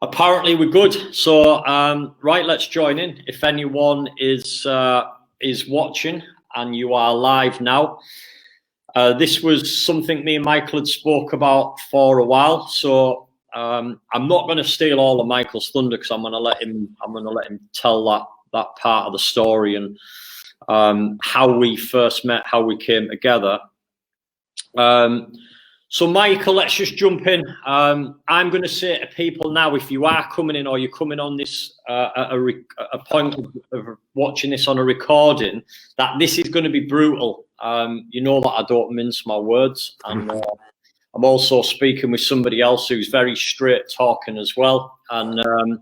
Apparently we're good. So right, let's join in. If anyone is watching and you are live now, this was something me and Michael had spoke about for a while. So I'm not going to steal all of Michael's thunder because I'm going to let him tell that part of the story and how we first met, how we came together. So, Michael, let's just jump in. I'm going to say to people now, if you are coming in or you're coming on this at a point of watching this on a recording, that this is going to be brutal. You know that I don't mince my words. And I'm also speaking with somebody else who's very straight talking as well. And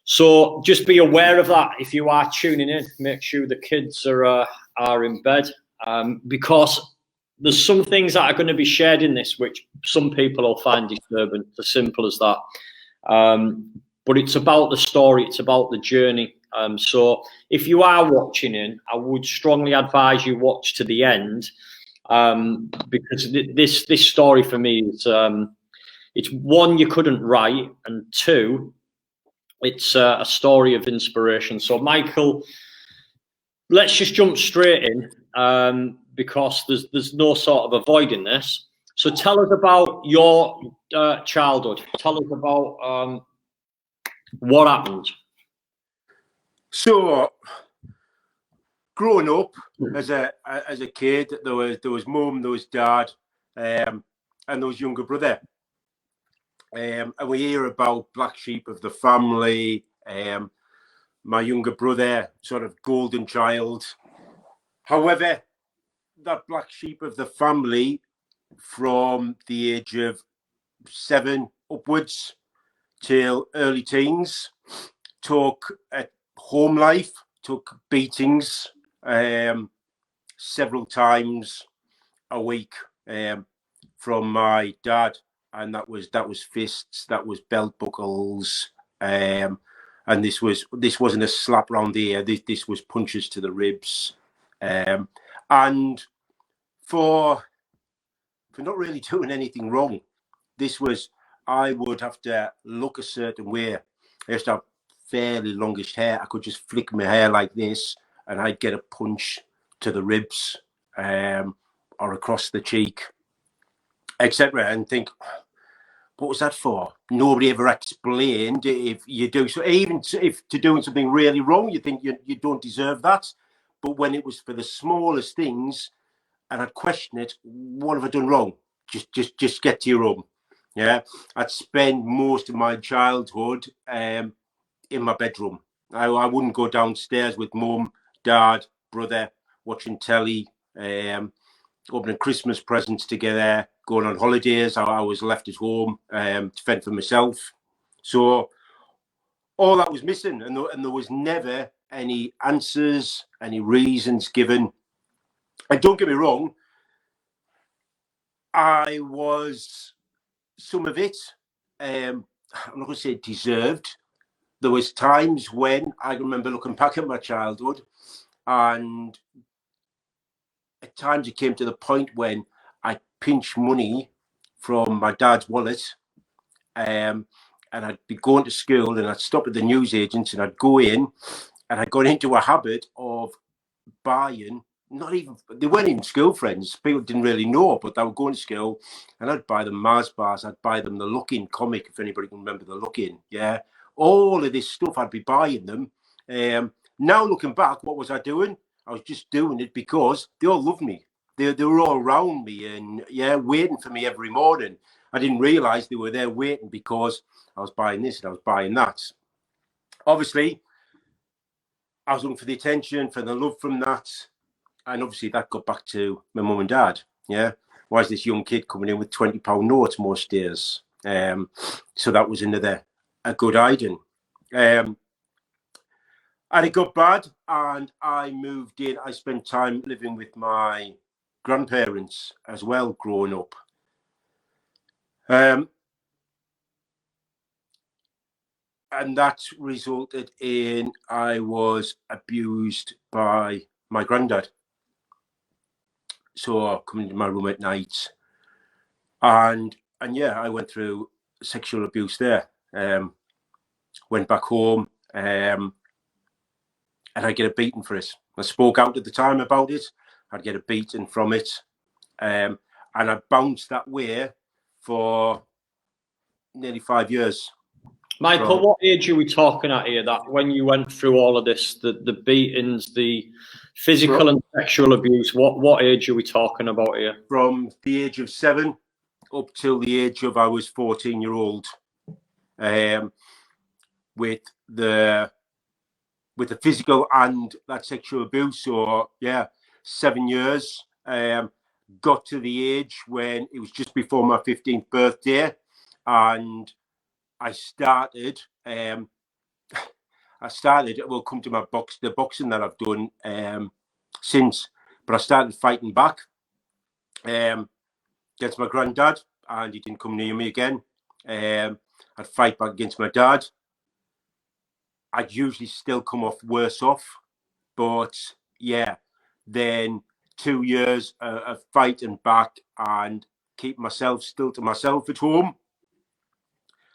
so just be aware of that. If you are tuning in, make sure the kids are in bed because there's some things that are going to be shared in this which some people will find disturbing. It's as simple as that. But it's about the story. It's about the journey. So if you are watching in, I would strongly advise you watch to the end because this story for me is it's one you couldn't write, and two, it's a story of inspiration. So Michael, let's just jump straight in. Because there's no sort of avoiding this. So tell us about your childhood. Tell us about what happened. So, growing up as a kid, there was mum, there was dad, and there was younger brother. And we hear about black sheep of the family. My younger brother, sort of golden child. However, that black sheep of the family from the age of 7 upwards till early teens took a home life, took beatings several times a week from my dad, and that was fists, that was belt buckles, and this wasn't a slap round the ear. This was punches to the ribs, and for not really doing anything wrong. I would have to look a certain way. I used to have fairly longish hair. I could just flick my hair like this and I'd get a punch to the ribs or across the cheek, etc. And think, what was that for? Nobody ever explained if you do. So even if to doing something really wrong, you think you don't deserve that. But when it was for the smallest things, and I'd question it, what have I done wrong? Just get to your room. Yeah, I'd spend most of my childhood in my bedroom. I wouldn't go downstairs with mum, dad, brother, watching telly, opening Christmas presents together, going on holidays. I was left at home to fend for myself. So all that was missing, and there was never any answers, any reasons given. And don't get me wrong, I was some of it, I'm not going to say deserved. There was times when I remember looking back at my childhood, and at times it came to the point when I pinched money from my dad's wallet, and I'd be going to school and I'd stop at the newsagents and I'd go in, and I got into a habit of buying. They weren't even school friends. People didn't really know, but they were going to school, and I'd buy them Mars bars. I'd buy them the Look-In comic, if anybody can remember the Look-In. Yeah, all of this stuff, I'd be buying them. Now looking back, what was I doing? I was just doing it because they all loved me. They were all around me and waiting for me every morning. I didn't realise they were there waiting because I was buying this and I was buying that. Obviously, I was looking for the attention, for the love from that. And obviously that got back to my mum and dad. Yeah. Why is this young kid coming in with £20 notes most days? So that was a good hiding. And it got bad, and I moved in. I spent time living with my grandparents as well, growing up. And that resulted in I was abused by my granddad. So coming to my room at night, and I went through sexual abuse there. went back home, and I'd get a beating for it. I spoke out at the time about it. I'd get a beating from it. And I bounced that way for nearly 5 years. Michael, what age are we talking at here? That when you went through all of this, the beatings, the physical and sexual abuse, what age are we talking about here? From the age of 7 up till the age of I was 14-year-old, with the physical and that sexual abuse. So yeah, 7 years. Got to the age when it was just before my 15th birthday, and I started. We'll come to the boxing that I've done since, but I started fighting back against my granddad, and he didn't come near me again. I'd fight back against my dad. I'd usually still come off worse off, but yeah, then 2 years of fighting back and keep myself still to myself at home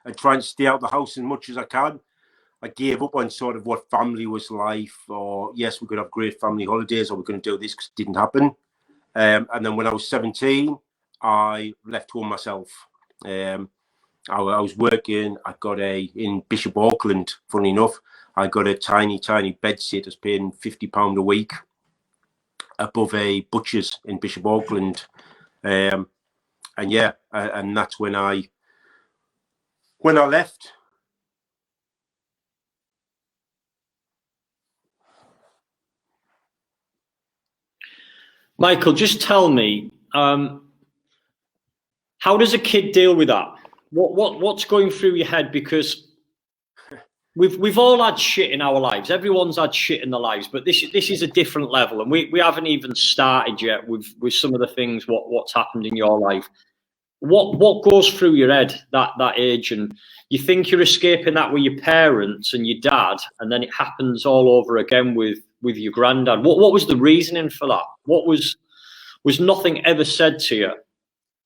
and trying to stay out of the house as much as I can. I gave up on sort of what family was like, or yes, we could have great family holidays, or we're going to do this, because it didn't happen. And then when I was 17, I left home myself. I was working. I got in Bishop Auckland, funny enough, I got a tiny bed sit. I was paying £50 a week above a butcher's in Bishop Auckland. And yeah, and that's when I left. Michael, just tell me, how does a kid deal with that? What's going through your head? Because we've all had shit in our lives. Everyone's had shit in their lives, but this is a different level, and we haven't even started yet with some of the things what's happened in your life. What goes through your head that age, and you think you're escaping that with your parents and your dad, and then it happens all over again with your granddad. What was the reasoning for that? What was nothing ever said to you?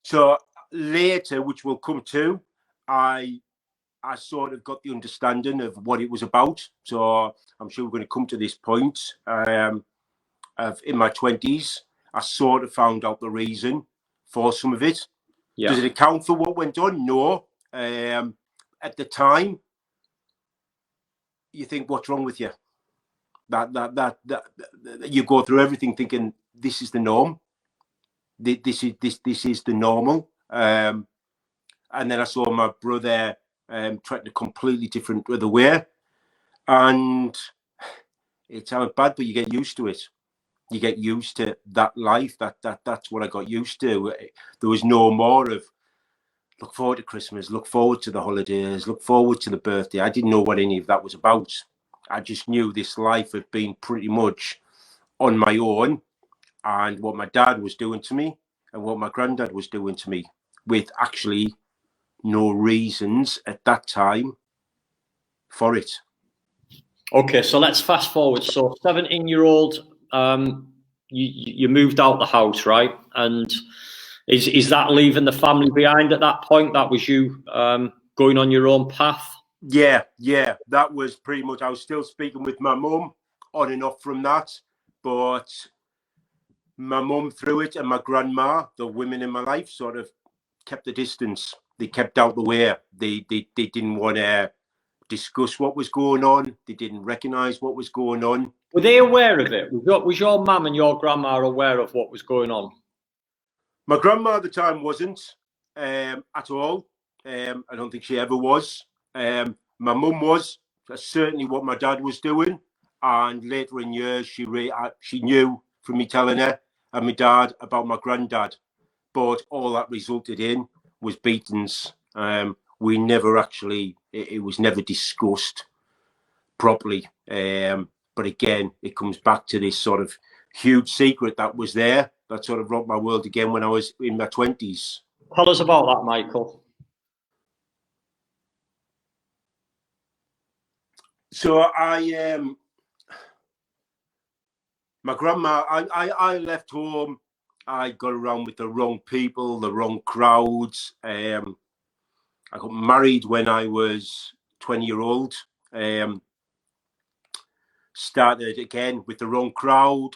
So later, which we'll come to, I sort of got the understanding of what it was about. So I'm sure we're going to come to this point. In my 20s, I sort of found out the reason for some of it. Yeah. Does it account for what went on? No. At the time, you think, what's wrong with you? That you go through everything thinking this is the norm. This is the normal. And then I saw my brother trying to completely different other way, and it sounds bad, but you get used to it. You get used to that life. That's what I got used to. There was no more of look forward to Christmas, look forward to the holidays, look forward to the birthday. I didn't know what any of that was about. I just knew this life had been pretty much on my own, and what my dad was doing to me and what my granddad was doing to me, with actually no reasons at that time for it. Okay, so let's fast forward. So 17-year-old, you moved out the house, right? And is that leaving the family behind at that point? That was you going on your own path? Yeah, that was pretty much. I was still speaking with my mum on and off from that, but my mum through it and my grandma, the women in my life, sort of kept the distance. They kept out the way. They didn't want to discuss what was going on. They didn't recognise what was going on. Were they aware of it? Was your mum and your grandma aware of what was going on? My grandma at the time wasn't at all. I don't think she ever was. My mum was. That's certainly what my dad was doing. And later in years, she knew from me telling her and my dad about my granddad. But all that resulted in was beatings. We never actually, it was never discussed properly. But again, it comes back to this sort of huge secret that was there that sort of rocked my world again when I was in my 20s. Tell us about that, Michael. So my grandma, I left home. I got around with the wrong people, the wrong crowds. I got married when I was 20-year-old. Started again with the wrong crowd.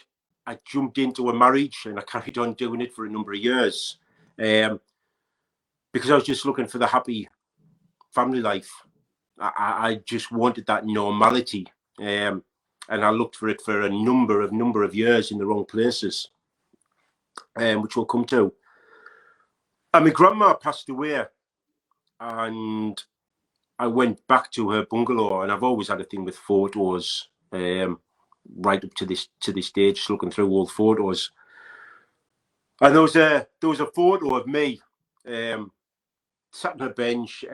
I jumped into a marriage and I carried on doing it for a number of years because I was just looking for the happy family life. I just wanted that normality, and I looked for it for a number of years in the wrong places, which we'll come to. And my grandma passed away, and I went back to her bungalow, and I've always had a thing with photos, right up to this day, just looking through old photos. And there was a photo of me, sat on a bench,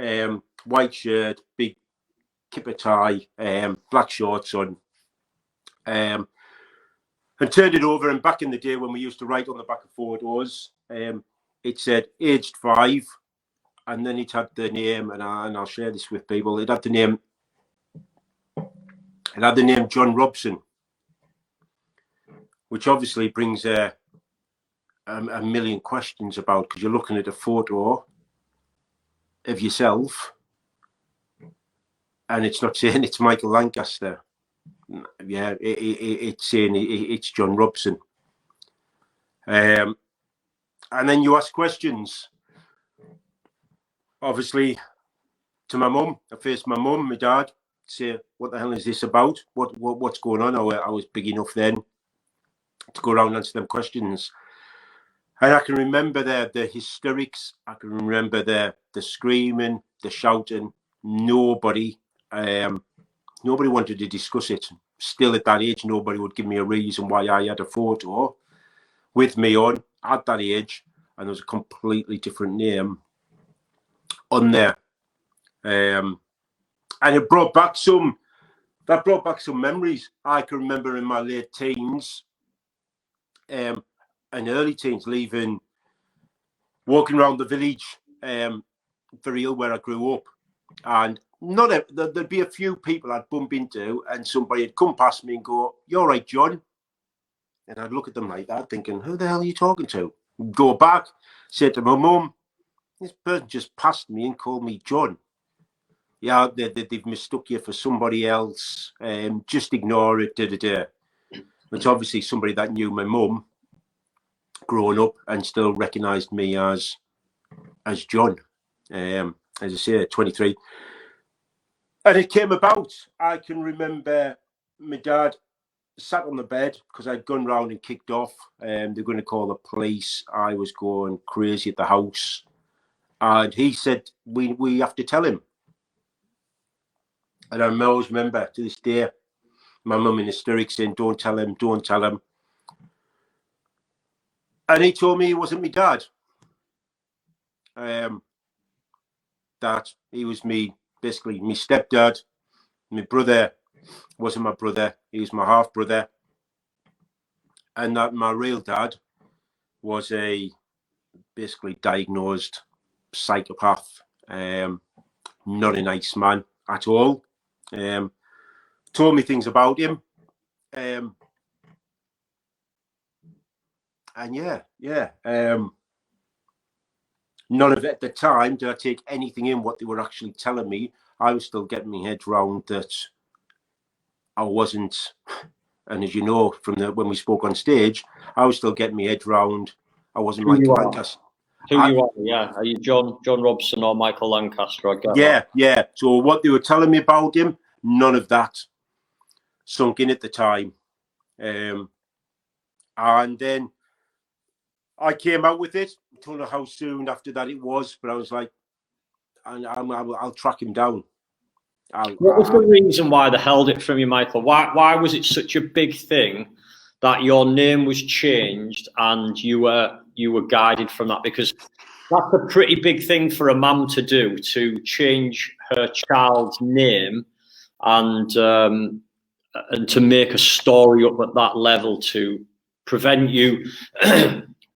white shirt, big kipper tie, black shorts on, and turned it over. And back in the day when we used to write on the back of photos, it said aged 5, and then it had the name, and I'll share this with people. It had the name John Robson, which obviously brings a million questions about, because you're looking at a photo of yourself and it's not saying it's Michael Lancaster. Yeah, it's saying it's John Robson. And then you ask questions, obviously, to my mum. I faced my mum, my dad, say, what the hell is this about? What's going on? I was big enough then to go around and answer them questions. And I can remember the hysterics. I can remember the screaming, the shouting. Nobody wanted to discuss it. Still at that age, nobody would give me a reason why I had a photo with me on at that age, and there was a completely different name on there. And it brought back some memories. I can remember in my late teens, and early teens, walking around the village, very ill, where I grew up, and there'd be a few people I'd bump into, and somebody would come past me and go, "You're right, John," and I'd look at them like that, thinking, "Who the hell are you talking to?" Go back, say to my mum, "This person just passed me and called me John. Yeah, they've mistook you for somebody else. Just ignore it." It's obviously somebody that knew my mum growing up and still recognised me as John. As I say, 23. And it came about. I can remember my dad sat on the bed because I'd gone round and kicked off. They're going to call the police. I was going crazy at the house. And he said, we have to tell him. And I always remember to this day, my mum in hysterics saying, don't tell him, don't tell him. And he told me he wasn't my dad. That he was basically my stepdad. My brother wasn't my brother, he was my half brother. And that my real dad was a basically diagnosed psychopath, not a nice man at all. Told me things about him. And none of it at the time did I take anything in what they were actually telling me. I was still getting my head round that I wasn't, and as you know from when we spoke on stage, I was still getting my head round I wasn't Michael Lancaster. Who you are, yeah. Are you John Robson or Michael Lancaster? I get that. Yeah. So what they were telling me about him, none of that sunk in at the time. And then I came out with it. I don't know how soon after that it was, but I was like, I'll track him down. What was the reason why they held it from you, Michael? Why was it such a big thing that your name was changed and you were guided from that? Because that's a pretty big thing for a mum to do, to change her child's name and to make a story up at that level to prevent you.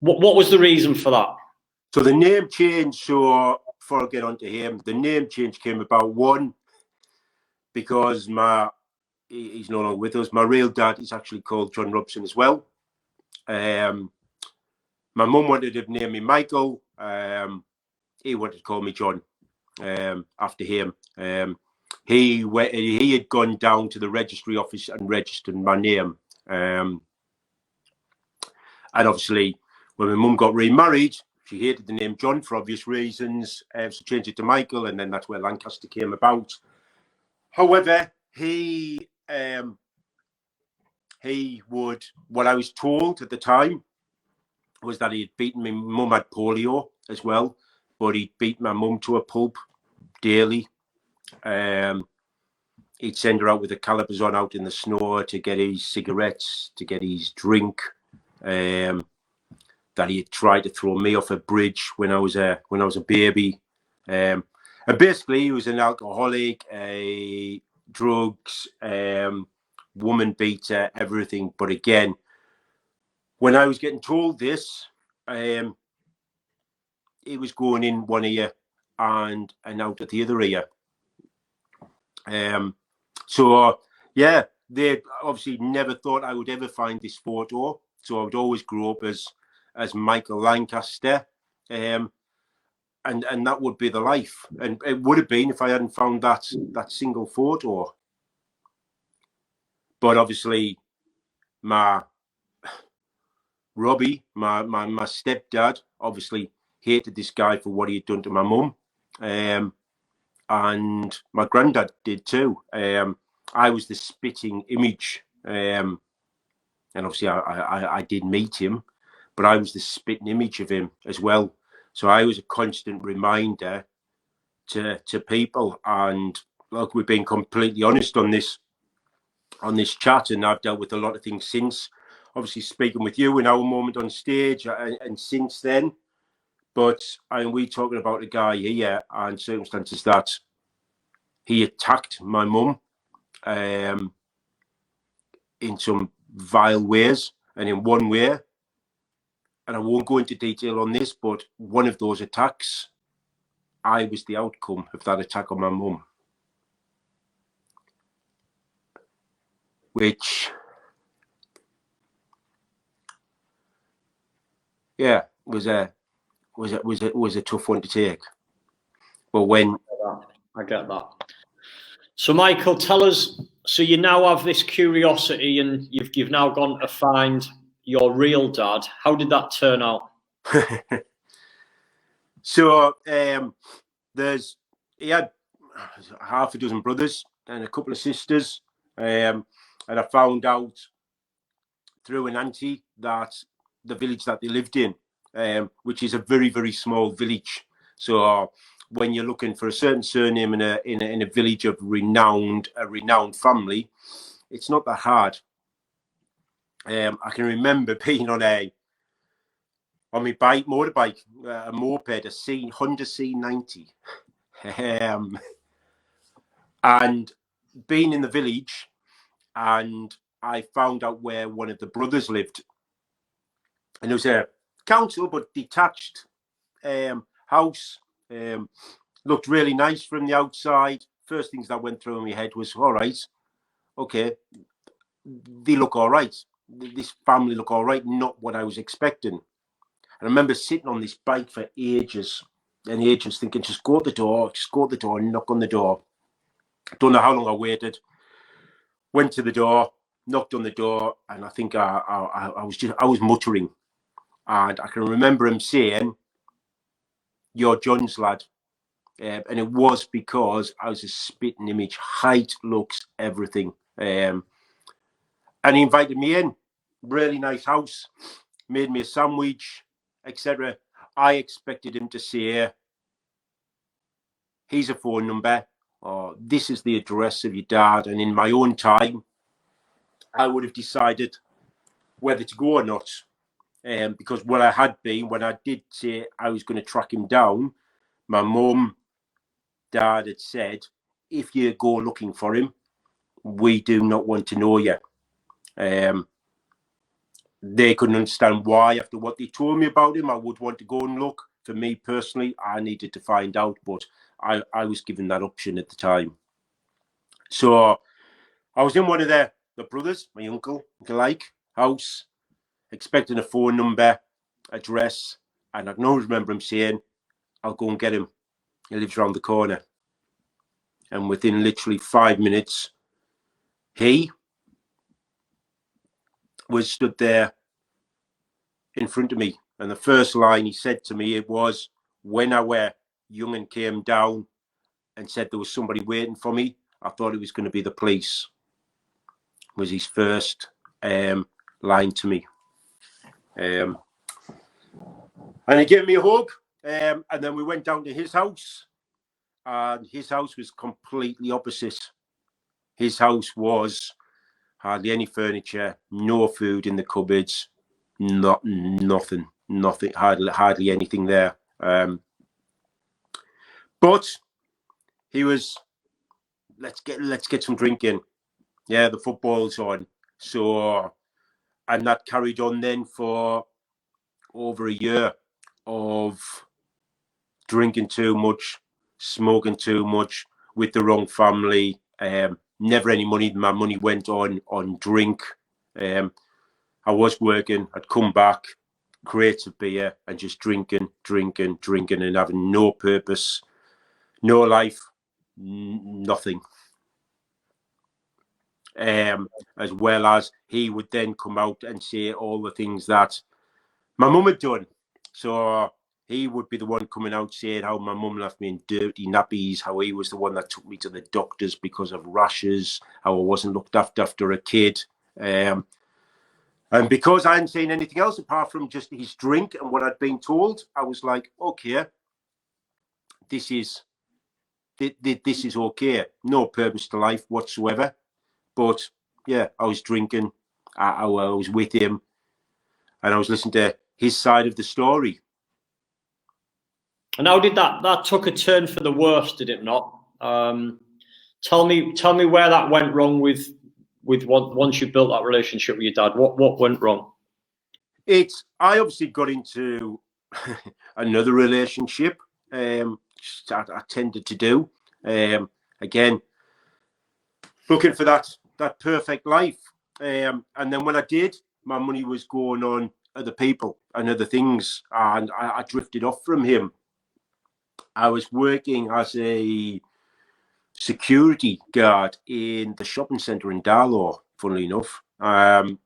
What was the reason for that? So the name change, so before I get on to him, the name change came about, one, because he's no longer with us. My real dad is actually called John Robson as well. My mum wanted to name me Michael. He wanted to call me John after him. he had gone down to the registry office and registered my name. And obviously, when my mum got remarried, she hated the name John for obvious reasons. So changed it to Michael, and then that's where Lancaster came about. However, he would, what I was told at the time was that he had beaten my mum had polio as well, but he'd beat my mum to a pulp daily. He'd send her out with the calipers on out in the snow to get his cigarettes, to get his drink. That he had tried to throw me off a bridge when I was a baby. And basically, he was an alcoholic, drugs, woman beater, everything. But again, when I was getting told this, he was going in one ear and out at the other ear. So yeah, they obviously never thought I would ever find this photo. So I would always grow up as Michael Lancaster, and that would be the life. And it would have been if I hadn't found that single photo. But obviously, my Robbie, my stepdad, obviously hated this guy for what he had done to my mum, and my granddad did too. I was the spitting image, and obviously I did meet him, but I was the spitting image of him as well. So I was a constant reminder to people. And look, we've been completely honest on this chat, and I've dealt with a lot of things since. Obviously, speaking with you in our moment on stage, and since then. But we talking about a guy here and circumstances that he attacked my mum in some vile ways, and in one way, and I won't go into detail on this, but one of those attacks, I was the outcome of that attack on my mum, which, yeah, was a tough one to take. But when I get that. So Michael, tell us. So you now have this curiosity, and you've now gone to find your real dad. How did that turn out? So he had half a dozen brothers and a couple of sisters, and I found out through an auntie that the village that they lived in, which is a very, very small village. So when you're looking for a certain surname in a village of a renowned family, it's not that hard. I can remember being on my motorbike, a moped, a Honda C90, and being in the village, and I found out where one of the brothers lived, and it was a council but detached house. Looked really nice from the outside. First things that went through my head was, all right, okay, they look all right. This family look all right, not what I was expecting. I remember sitting on this bike for ages and ages thinking, just go to the door, and knock on the door. Don't know how long I waited. Went to the door, knocked on the door, and I think I was muttering. And I can remember him saying, "You're John's lad." And it was because I was a spitting image, height, looks, everything. And he invited me in. Really nice house, made me a sandwich, etc. I expected him to say, "Here's a phone number," or "This is the address of your dad." And in my own time, I would have decided whether to go or not. Because what I had been, when I did say I was going to track him down, my mum, dad had said, if you go looking for him, we do not want to know you. They couldn't understand why. After what they told me about him, I would want to go and look. For me personally, I needed to find out, but I was given that option at the time. So I was in one of the brothers, my uncle, if you like, house, expecting a phone number, address, and I can always remember him saying, "I'll go and get him. He lives around the corner." And within literally 5 minutes, he was stood there in front of me. And the first line he said to me, it was, when I were young and came down and said there was somebody waiting for me, I thought it was going to be the police, was his first line to me. And he gave me a hug. And then we went down to his house. And his house was completely opposite. His house was hardly any furniture, no food in the cupboards, nothing, hardly anything there. But he was, let's get some drinking. Yeah, the football's on. So, and that carried on then for over a year of drinking too much, smoking too much, with the wrong family. Never any money. My money went on drink. I was working. I'd come back, crates of beer, and just drinking, and having no purpose, no life, nothing. As well as he would then come out and say all the things that my mum had done. So he would be the one coming out saying how my mum left me in dirty nappies, how he was the one that took me to the doctors because of rashes, how I wasn't looked after a kid. And because I hadn't seen anything else apart from just his drink and what I'd been told, I was like, okay, this is okay. No purpose to life whatsoever. But yeah, I was drinking, I was with him, and I was listening to his side of the story. And how did that took a turn for the worse, did it not? Tell me where that went wrong with once you built that relationship with your dad. What went wrong? I obviously got into another relationship. I tended to do. Again, looking for that perfect life. And then when I did, my money was going on other people and other things, and I drifted off from him. I was working as a security guard in the shopping centre in Darlaw, funnily enough. And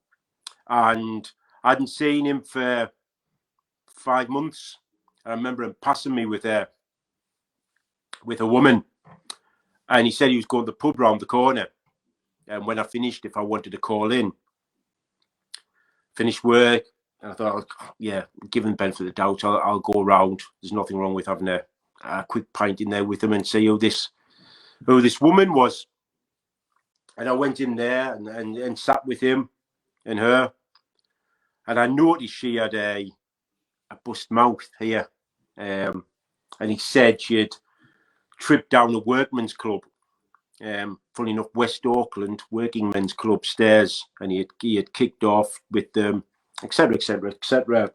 I hadn't seen him for 5 months. I remember him passing me with a woman, and he said he was going to the pub round the corner. And when I finished, if I wanted to call in, finish work, and I thought, yeah, given the benefit of the doubt, I'll go around. There's nothing wrong with having a quick pint in there with him and see who this woman was. And I went in there and sat with him and her, and I noticed she had a bust mouth here, and he said she had tripped down the workman's club. Funny enough, West Auckland Working Men's Club stairs, and he had kicked off with them, etc., etc., etc.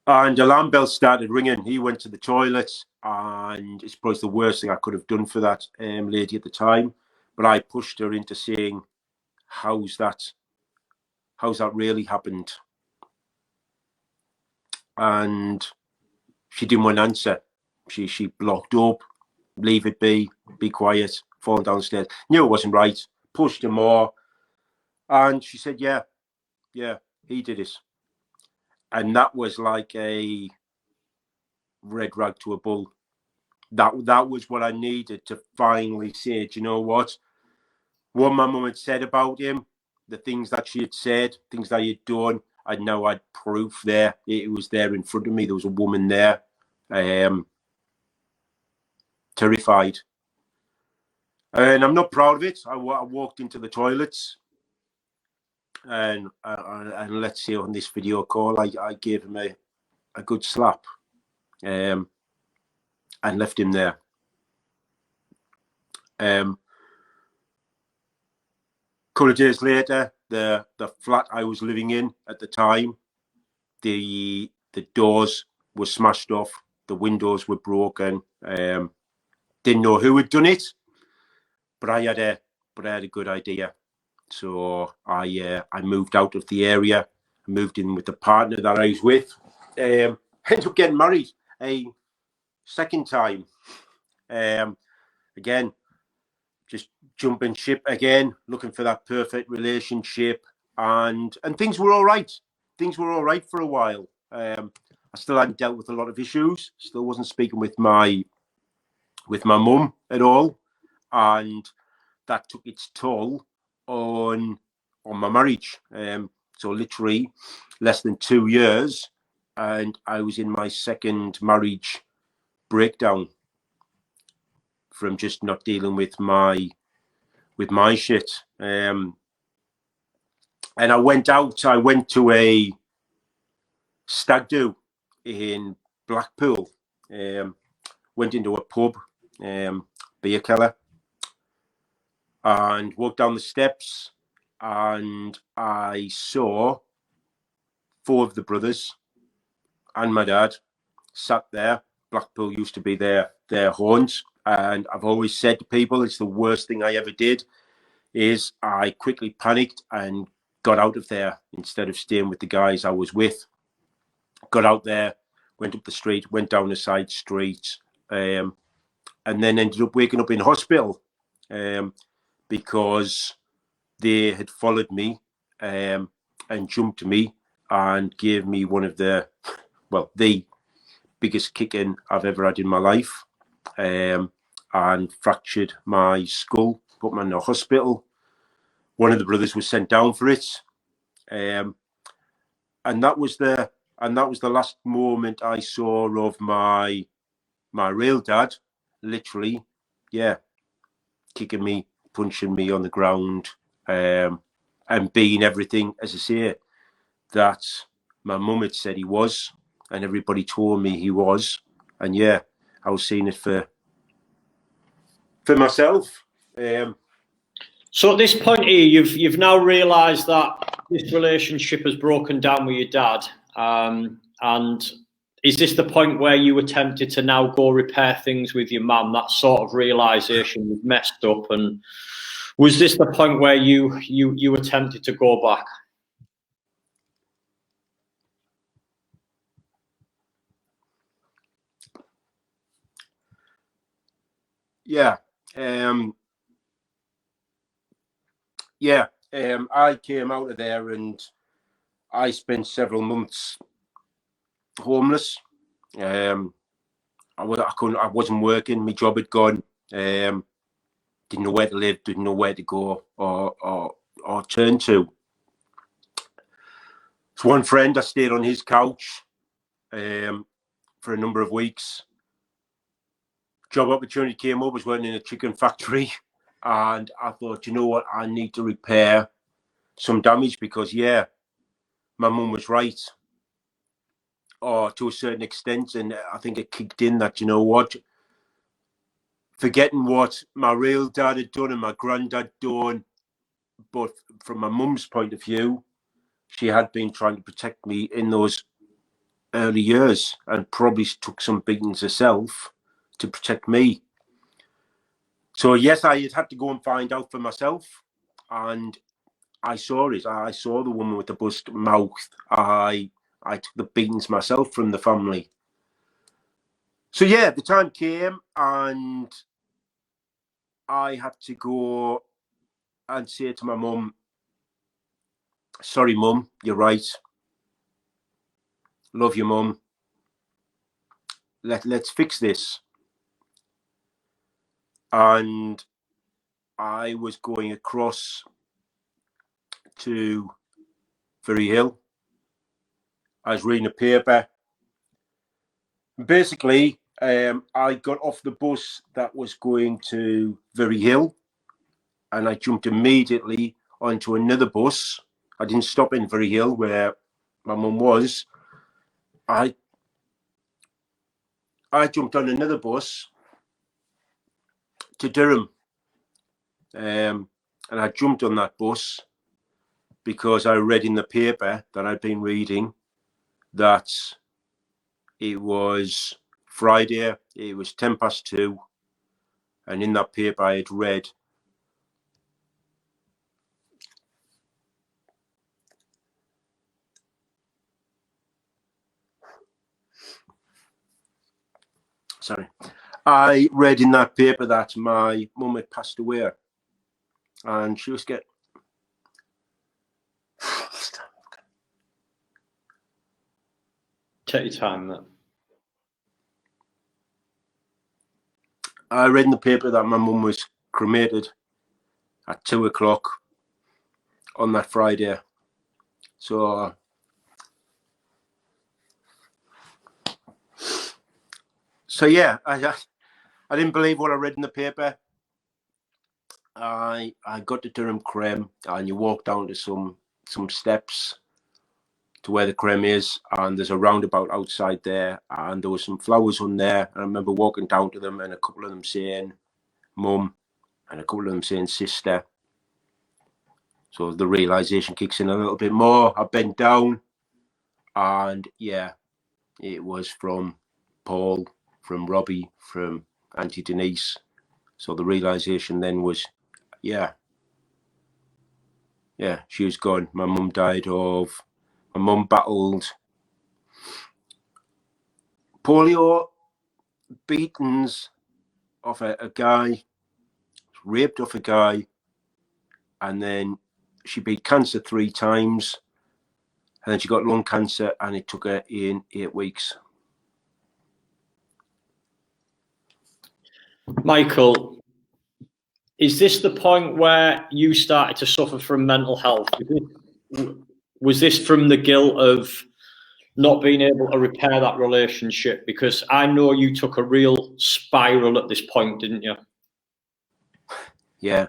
And the alarm bell started ringing. He went to the toilet, and it's probably the worst thing I could have done for that lady at the time. But I pushed her into saying, "How's that really happened?" And she didn't want to answer. She blocked up. Leave it be quiet, falling downstairs. Knew it wasn't right, pushed her more. And she said, yeah, he did it. And that was like a red rag to a bull. That was what I needed to finally say, do you know what my mum had said about him, the things that she had said, things that he had done, I know I'd proof there. It was there in front of me. There was a woman there. Terrified. And I'm not proud of it. I walked into the toilets, and let's say on this video call, I gave him a good slap, and left him there. Couple of days later, the flat I was living in at the time, the doors were smashed off, the windows were broken. Didn't know who had done it, but I had a good idea. So I moved out of the area, moved in with the partner that I was with. Ended up getting married a second time. Again, just jumping ship again, looking for that perfect relationship, and things were all right. Things were all right for a while. I still hadn't dealt with a lot of issues. Still wasn't speaking with my mum at all, and that took its toll on my marriage. So literally less than 2 years, and I was in my second marriage breakdown from just not dealing with my shit. And I went out. I went to a stag do in Blackpool. Went into a pub, beer keller, and walked down the steps, and I saw 4 of the brothers and my dad sat there. Blackpool used to be their haunts, and I've always said to people, it's the worst thing I ever did. Is I quickly panicked and got out of there instead of staying with the guys I was with. Got out there, went up the street, went down a side street, and then ended up waking up in hospital because they had followed me and jumped me and gave me one of the biggest kicking I've ever had in my life, and fractured my skull, put me in the hospital. One of the brothers was sent down for it, and that was the last moment I saw of my real dad. Literally, yeah, kicking me, punching me on the ground, and being everything, as I say, that my mum had said he was, and everybody told me he was, and yeah, I was seeing it for myself. So at this point here, you've now realised that this relationship has broken down with your dad, and is this the point where you attempted to now go repair things with your mum? That sort of realisation you've messed up, and was this the point where you attempted to go back? Yeah. I came out of there and I spent several months homeless. I wasn't working. My job had gone. Didn't know where to live. Didn't know where to go or turn to. So one friend, I stayed on his couch for a number of weeks. Job opportunity came up. I was working in a chicken factory, and I thought, you know what, I need to repair some damage because, yeah, my mum was right, or to a certain extent, and I think it kicked in that, you know what, forgetting what my real dad had done and my granddad done, but from my mum's point of view, she had been trying to protect me in those early years and probably took some beatings herself to protect me. So yes, I had to go and find out for myself, and I saw it. I saw the woman with the bust mouth. I took the beatings myself from the family. So yeah, the time came, and I had to go and say to my mum, "Sorry, mum, you're right. Love you, mum. Let's fix this." And I was going across to Ferry Hill. I was reading a paper. Basically, I got off the bus that was going to Ferry Hill, and I jumped immediately onto another bus. I didn't stop in Ferry Hill where my mum was. I jumped on another bus to Durham, and I jumped on that bus because I read in the paper that I'd been reading that it was Friday, it was 2:10, and in that paper I had read I read in that paper that my mum had passed away, and she was getting. Take your time, man. I read in the paper that my mum was cremated at 2 o'clock on that Friday. So yeah, I didn't believe what I read in the paper. I got to Durham Creme, and you walk down to some steps to where the creme is, and there's a roundabout outside there, and there was some flowers on there. And I remember walking down to them, and a couple of them saying mum, and a couple of them saying sister. So the realization kicks in a little bit more. I bent down, and yeah, it was from Paul, from Robbie, from Auntie Denise. So the realization then was, yeah, she was gone. My mum died of. My mum battled polio, beatings off a guy, raped off a guy, and then she beat cancer 3 times, and then she got lung cancer, and it took her in 8 weeks. Michael, is this the point where you started to suffer from mental health? Was this from the guilt of not being able to repair that relationship? Because I know you took a real spiral at this point, didn't you? Yeah.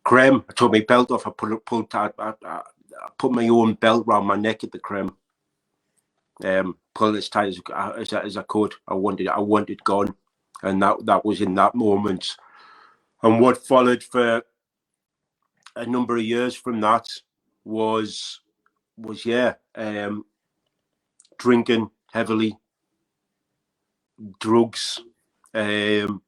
Creme, I took my belt off. I put my own belt around my neck at the creme. Pulled as tight as I could. I wanted gone, and that was in that moment. And what followed for a number of years from that was drinking heavily, drugs, not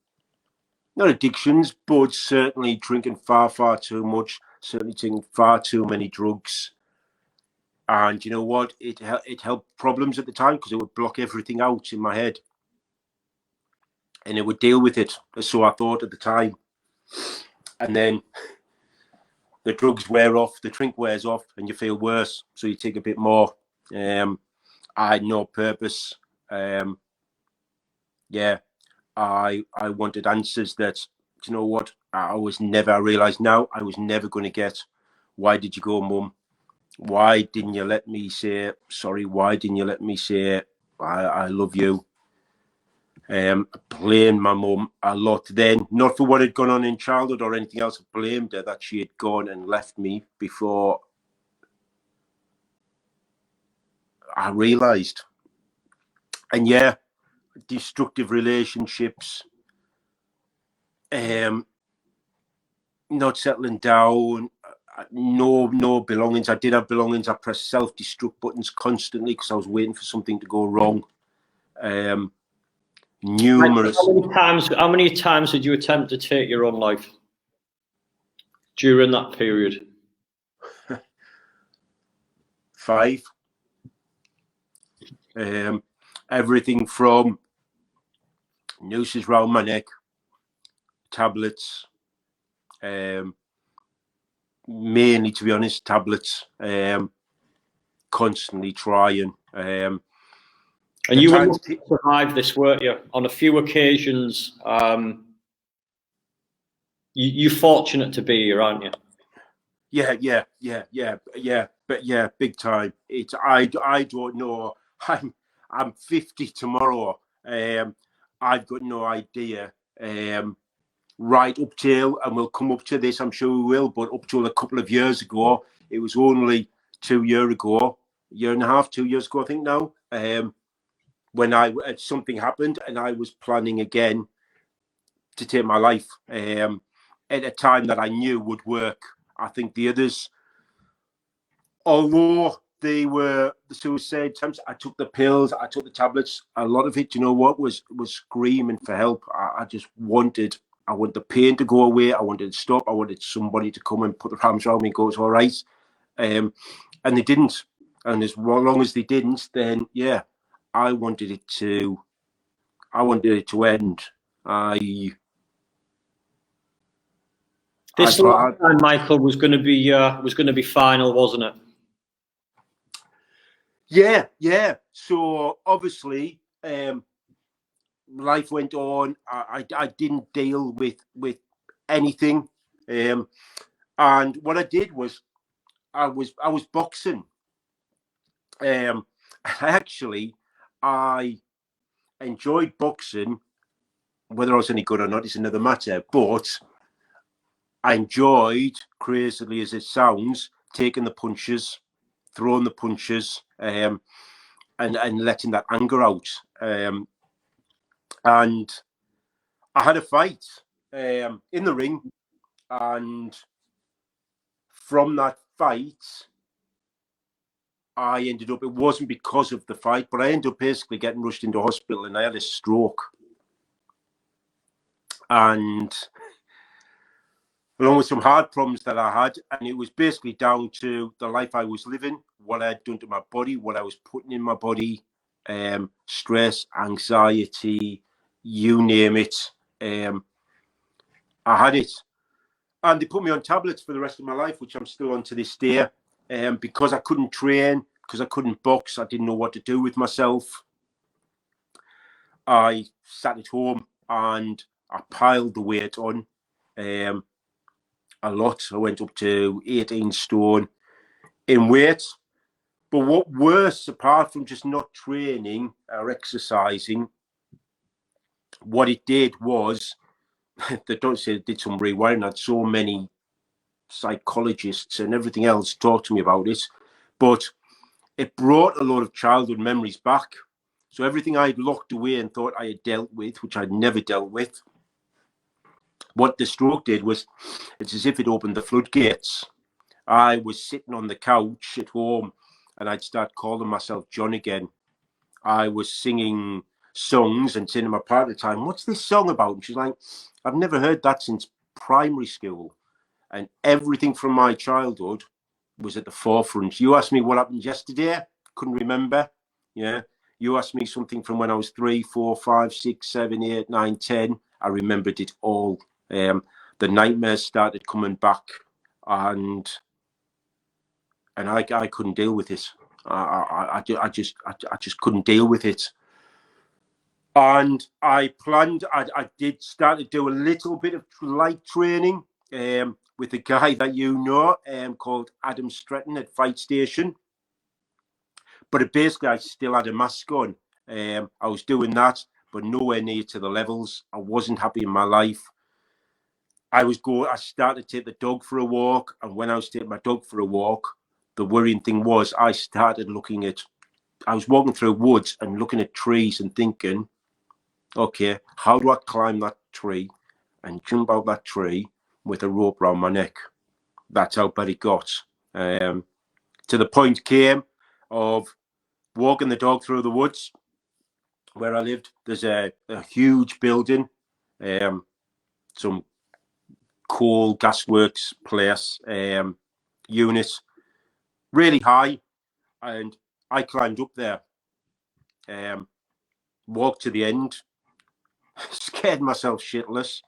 addictions, but certainly drinking far too much, certainly taking far too many drugs. And you know what? It helped problems at the time, because it would block everything out in my head, and it would deal with it. So I thought at the time. And then the drugs wear off, the drink wears off, and you feel worse. So you take a bit more. I had no purpose. I wanted answers that, you know what? I realised now I was never going to get. Why did you go, Mum? Why didn't you let me say sorry? Why didn't you let me say I love you? Blamed my mum a lot then, not for what had gone on in childhood or anything else. I blamed her that she had gone and left me before I realised. And yeah, destructive relationships, not settling down, no belongings. I did have belongings. I pressed self-destruct buttons constantly because I was waiting for something to go wrong. Numerous. How many times did you attempt to take your own life during that period? 5. Everything from nooses round my neck, tablets, mainly, to be honest, tablets, constantly trying. And you were to survive this, weren't you? On a few occasions, you're fortunate to be here, aren't you? Yeah. But yeah, big time. It's I don't know. I'm 50 tomorrow. I've got no idea. Right up till, and we'll come up to this, I'm sure we will, but up till a couple of years ago, it was only 2 years ago, year and a half, 2 years ago, I think now, when something happened and I was planning again to take my life, at a time that I knew would work. I think the others, although they were the suicide attempts, I took the pills, I took the tablets. A lot of it, you know what, was screaming for help. I want the pain to go away. I wanted it to stop. I wanted somebody to come and put their arms around me and go, it's all right. And they didn't. And as long as they didn't, then yeah, I wanted it to end. This last time, Michael, was going to be final, wasn't it? Yeah. So obviously, life went on. I didn't deal with anything, and what I did was I was boxing. Actually, I enjoyed boxing. Whether I was any good or not is another matter. But I enjoyed, crazily as it sounds, taking the punches, throwing the punches, and letting that anger out. And I had a fight in the ring, and from that fight, I ended up. It wasn't because of the fight, but I ended up basically getting rushed into hospital, and I had a stroke. And along with some hard problems that I had, and it was basically down to the life I was living, what I had done to my body, what I was putting in my body, stress, anxiety, you name it. I had it. And they put me on tablets for the rest of my life, which I'm still on to this day. Because I couldn't train, because I couldn't box, I didn't know what to do with myself. I sat at home and I piled the weight on a lot. I went up to 18 stone in weight. But what worse, apart from just not training or exercising, what it did was, they don't say it did some rewiring. I had so many psychologists and everything else talk to me about it, but it brought a lot of childhood memories back. So everything I'd locked away and thought I had dealt with, which I'd never dealt with, what the stroke did was, it's as if it opened the floodgates. I was sitting on the couch at home and I'd start calling myself John again. I was singing songs and saying to my partner at the time, "What's this song about?" And she's like, "I've never heard that since primary school." And everything from my childhood was at the forefront. You asked me what happened yesterday, couldn't remember. Yeah. You asked me something from when I was 3, 4, 5, 6, 7, 8, 9, 10. I remembered it all. The nightmares started coming back, and I couldn't deal with it. I just couldn't deal with it. And I planned. I did start to do a little bit of light training with a guy that you know called Adam Stretton at Fight Station. But basically, I still had a mask on. I was doing that, but nowhere near to the levels. I wasn't happy in my life. I started to take the dog for a walk, and when I was taking my dog for a walk, the worrying thing was I was walking through woods and looking at trees and thinking, okay, how do I climb that tree and jump out that tree with a rope around my neck? That's how bad it got. To the point came of walking the dog through the woods where I lived. There's a huge building, some coal gasworks place, units, really high. And I climbed up there, walked to the end, scared myself shitless,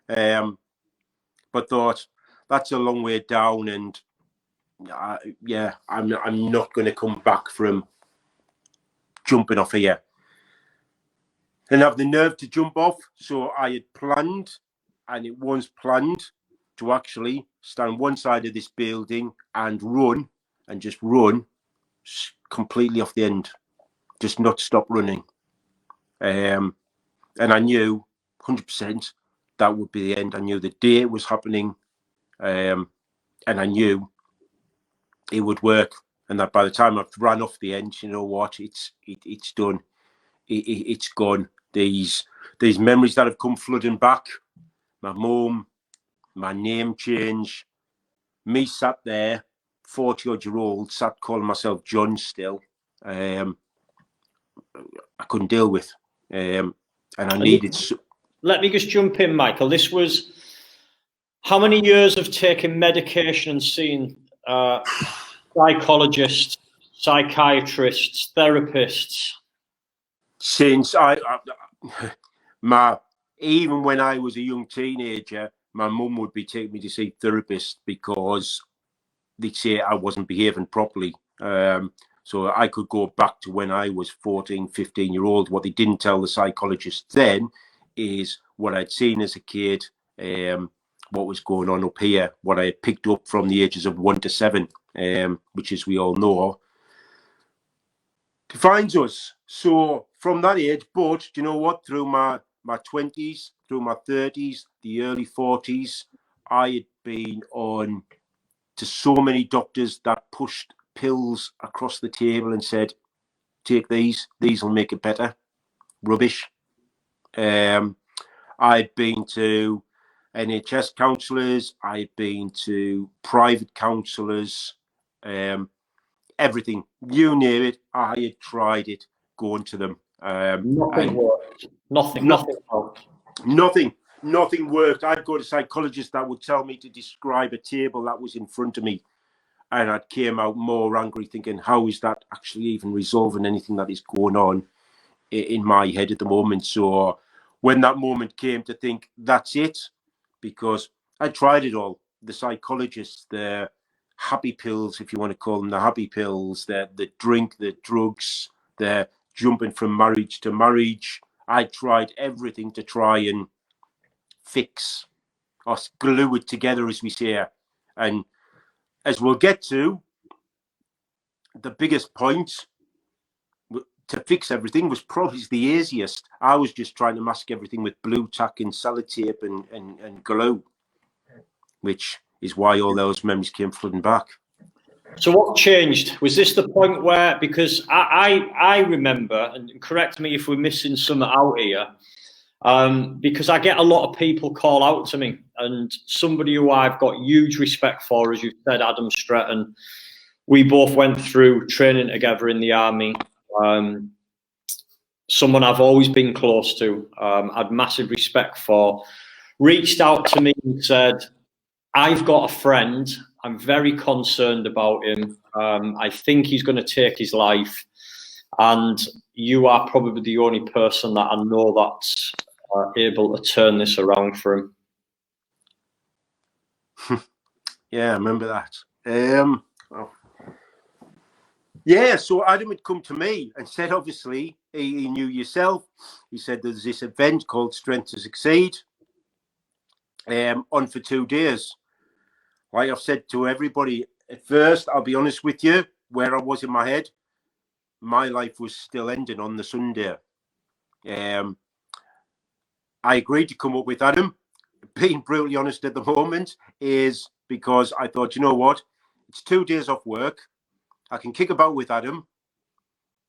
but thought that's a long way down, and I'm not going to come back from jumping off here and have the nerve to jump off. So I had planned, and it was planned, to actually stand one side of this building and run, and just run completely off the end, just not stop running. And I knew 100% that would be the end. I knew the day it was happening, and I knew it would work. And that by the time I've run off the end, you know what? It's done. It's gone. These memories that have come flooding back. My mum, my name change, me sat there, 40-odd-year-old, sat calling myself John still. I couldn't deal with, and I needed. Let me just jump in, Michael. This was how many years of taking medication and seeing psychologists, psychiatrists, therapists? Since even when I was a young teenager, my mum would be taking me to see therapists because they'd say I wasn't behaving properly. So I could go back to when I was 14, 15-year-old. What they didn't tell the psychologist then is what I'd seen as a kid, what was going on up here, what I had picked up from the ages of 1 to 7, which, as we all know, defines us. So from that age, but do you know what? Through my 20s, through my 30s, the early 40s, I had been on to so many doctors that pushed pills across the table and said, take these will make it better. Rubbish. I'd been to NHS counsellors, I'd been to private counsellors, everything, you name it, I had tried it, going to them. Nothing worked. Nothing helped. Nothing worked. I'd go to psychologists that would tell me to describe a table that was in front of me, and I came out more angry, thinking, how is that actually even resolving anything that is going on in my head at the moment? So when that moment came to think, that's it, because I tried it all. The psychologists, the happy pills, if you want to call them the happy pills, the drink, the drugs, the jumping from marriage to marriage. I tried everything to try and fix or glue it together, as we say. And as we'll get to, the biggest point to fix everything was probably the easiest. I was just trying to mask everything with blue tack and sellotape and glue, which is why all those memories came flooding back. So what changed? Was this the point where, because I remember, and correct me if we're missing something out here, because I get a lot of people call out to me, and somebody who I've got huge respect for, as you said, Adam Stretton, we both went through training together in the army. Someone I've always been close to, had massive respect for, reached out to me and said, I've got a friend, I'm very concerned about him. I think he's going to take his life. And you are probably the only person that I know that's able to turn this around for him. Yeah, I remember that. Yeah, so Adam had come to me and said, obviously, he knew yourself. He said there's this event called Strength to Succeed, on for 2 days. Like I've said to everybody, at first, I'll be honest with you, where I was in my head, my life was still ending on the Sunday. I agreed to come up with Adam. Being brutally honest at the moment is because I thought, you know what? It's 2 days off work. I can kick about with Adam,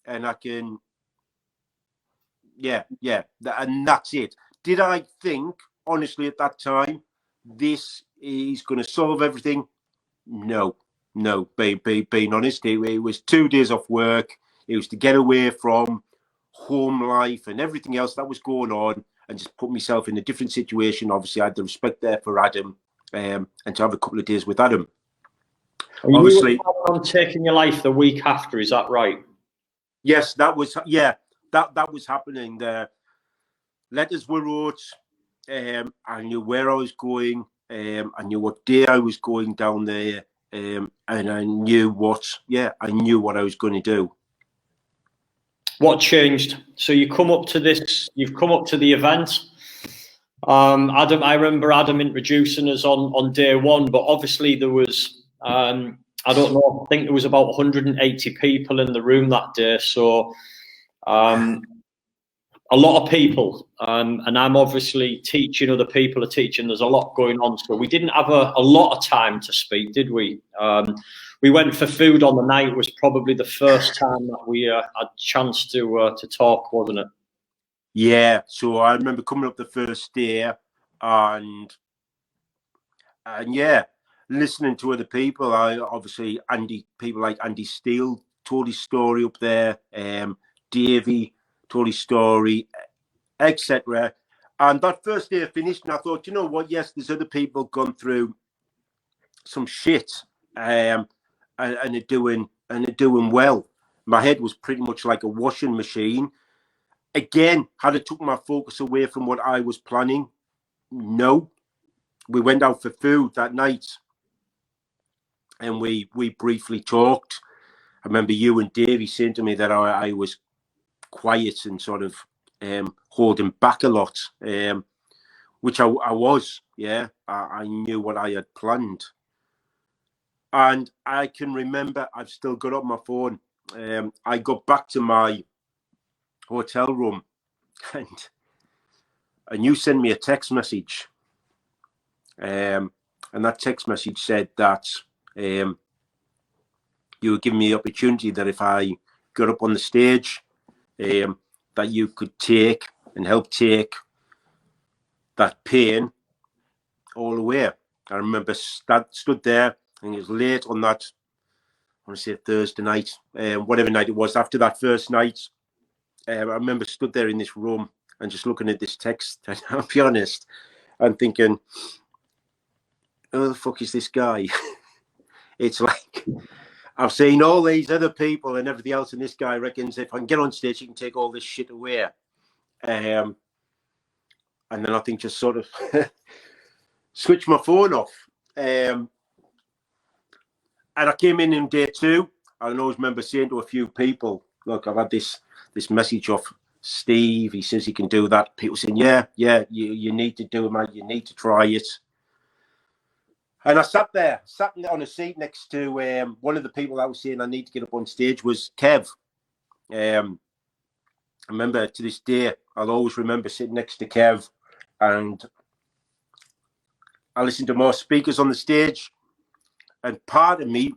and I can, and that's it. Did I think, honestly, at that time, this is going to solve everything? No. Being honest, it was 2 days off work. It was to get away from home life and everything else that was going on, and just put myself in a different situation. Obviously, I had the respect there for Adam, and to have a couple of days with Adam. You obviously were taking your life the week after, is that right? Yes, that was that was happening. The letters were wrote. I knew where I was going. I knew what day I was going down there, and I knew what I was going to do. What changed? So you come up to this. You've come up to the event. Adam, I remember Adam introducing us on day one, but obviously there was. I don't know, I think there was about 180 people in the room that day. So a lot of people, and I'm obviously teaching, other people are teaching. There's a lot going on. So we didn't have a lot of time to speak, did we? We went for food on the night. It was probably the first time that we had a chance to talk, wasn't it? Yeah. So I remember coming up the first day and yeah, listening to other people. I obviously people like Andy Steele told his story up there. Davey told his story, etc. And that first day finished, and I thought, you know what? Yes, there's other people gone through some shit, and are doing well. My head was pretty much like a washing machine, Again, had it took my focus away from what I was planning? No. We went out for food that night and we briefly talked. I remember you and Davey saying to me that I was quiet and sort of holding back a lot, which I was. Yeah, I knew what I had planned. And I can remember, I've still got up my phone. I got back to my hotel room and you sent me a text message. And that text message said that you were giving me the opportunity that if I got up on the stage, that you could take and help take that pain all away. I remember stood there, and it was late on that, I want to say Thursday night, whatever night it was, after that first night. I remember stood there in this room and just looking at this text, and I'll be honest, and thinking, who the fuck is this guy? It's like, I've seen all these other people and everything else, and this guy reckons if I can get on stage, he can take all this shit away. And then I think just sort of switched my phone off. And I came in day two. I always remember saying to a few people, look, I've had this message off Steve. He says he can do that. People saying, yeah, you need to do it, mate. You need to try it. And I sat on a seat next to one of the people that was saying I need to get up on stage was Kev. I remember to this day, I'll always remember sitting next to Kev, and I listened to more speakers on the stage. And part of me,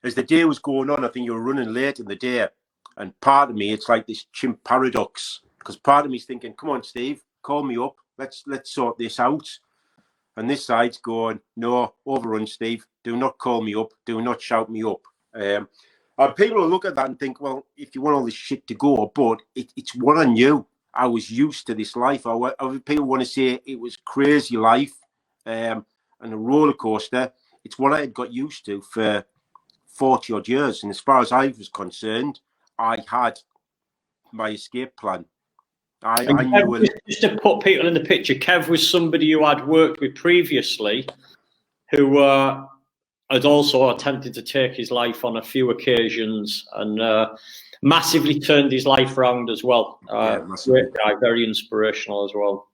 as the day was going on, I think you were running late in the day. And part of me, it's like this chimp paradox, because part of me is thinking, come on, Steve, call me up. Let's sort this out. And this side's going, no, overrun, Steve. Do not call me up. Do not shout me up. And people will look at that and think, well, if you want all this shit to go, but it's what I knew. I was used to this life. People want to say it was crazy life and a roller coaster. It's what I had got used to for 40 odd years. And as far as I was concerned, I had my escape plan. I knew just to put people in the picture, Kev was somebody who I'd worked with previously who had also attempted to take his life on a few occasions and massively turned his life around as well. Great guy, very inspirational as well.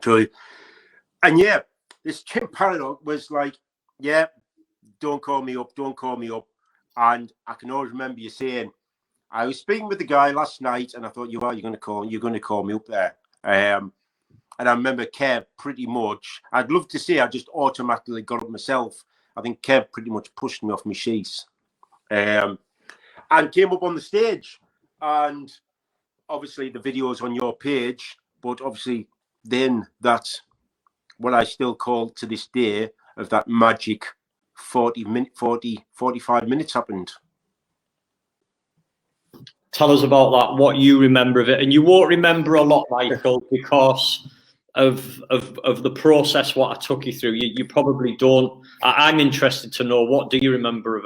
Truly. And yeah, this chimp paradox was like, yeah, don't call me up. And I can always remember you saying, I was speaking with the guy last night, and I thought, you're going to call me up there. And I remember Kev pretty much, I'd love to say I just automatically got up myself. I think Kev pretty much pushed me off my sheets and came up on the stage. And obviously the video's on your page, but obviously then that's what I still call to this day of that magic 45 minutes happened. Tell us about that, what you remember of it. And you won't remember a lot, Michael, because of the process, what I took you through. You probably don't. I'm interested to know, what do you remember of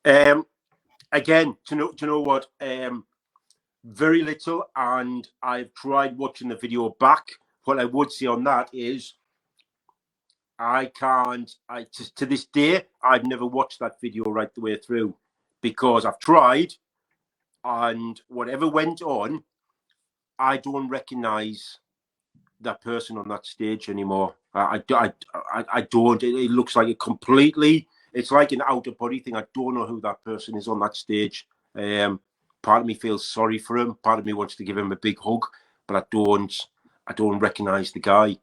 it? Again, to know what, very little, and I've tried watching the video back. What I would say on that is to this day, I've never watched that video right the way through, because I've tried, and whatever went on, I don't recognize that person on that stage anymore. I don't. It looks like it's like an out of body thing. I don't know who that person is on that stage. Part of me feels sorry for him. Part of me wants to give him a big hug, but I don't recognize the guy.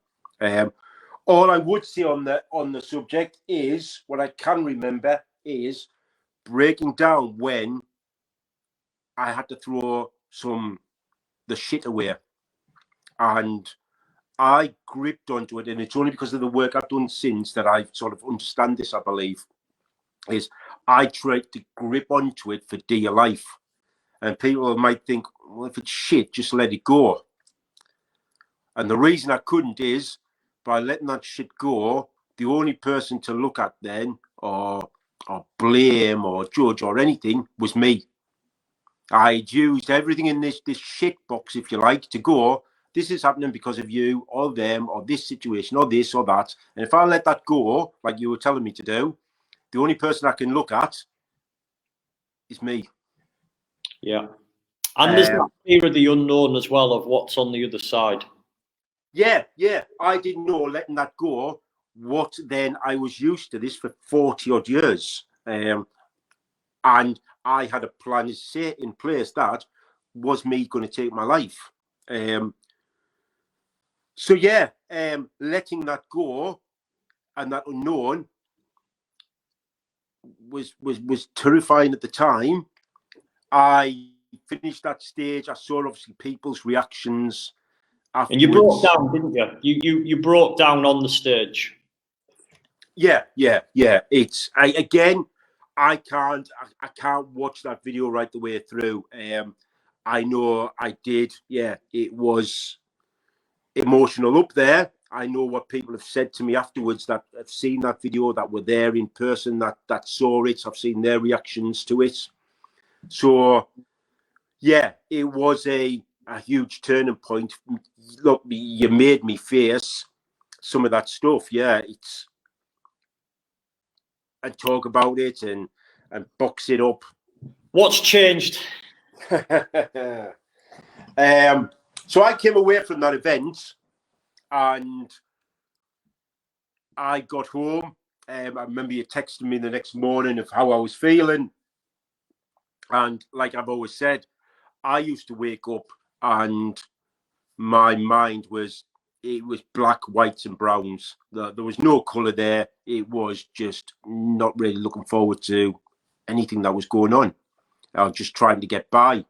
All I would say on the subject is, what I can remember is breaking down when I had to throw the shit away, and I gripped onto it, and it's only because of the work I've done since that I sort of understand this, I believe, is I tried to grip onto it for dear life. And people might think, well, if it's shit, just let it go. And the reason I couldn't is, by letting that shit go, the only person to look at then, or blame, or judge, or anything, was me. I'd used everything in this shit box, if you like, to go, this is happening because of you or them or this situation or this or that. And if I let that go, like you were telling me to do, the only person I can look at is me. Yeah. And there's that fear of the unknown as well, of what's on the other side. Yeah. I didn't know letting that go. What then I was used to this for 40 odd years. And I had a plan in place that was me going to take my life. So yeah, letting that go and that unknown was terrifying at the time. I finished that stage. I saw obviously people's reactions afterwards. And you broke down, didn't you? You broke down on the stage. Yeah. It's I can't watch that video right the way through. I know I did. Yeah, it was emotional up there. I know what people have said to me afterwards that have seen that video, that were there in person, that saw it. I've seen their reactions to it. So yeah, it was a huge turning point. Look, you made me face some of that stuff. Yeah, it's and talk about it and box it up. What's changed? So I came away from that event and I got home. I remember you texting me the next morning of how I was feeling. And like I've always said, I used to wake up and my mind was black, whites, and browns. There was no colour there. It was just not really looking forward to anything that was going on. I was just trying to get by.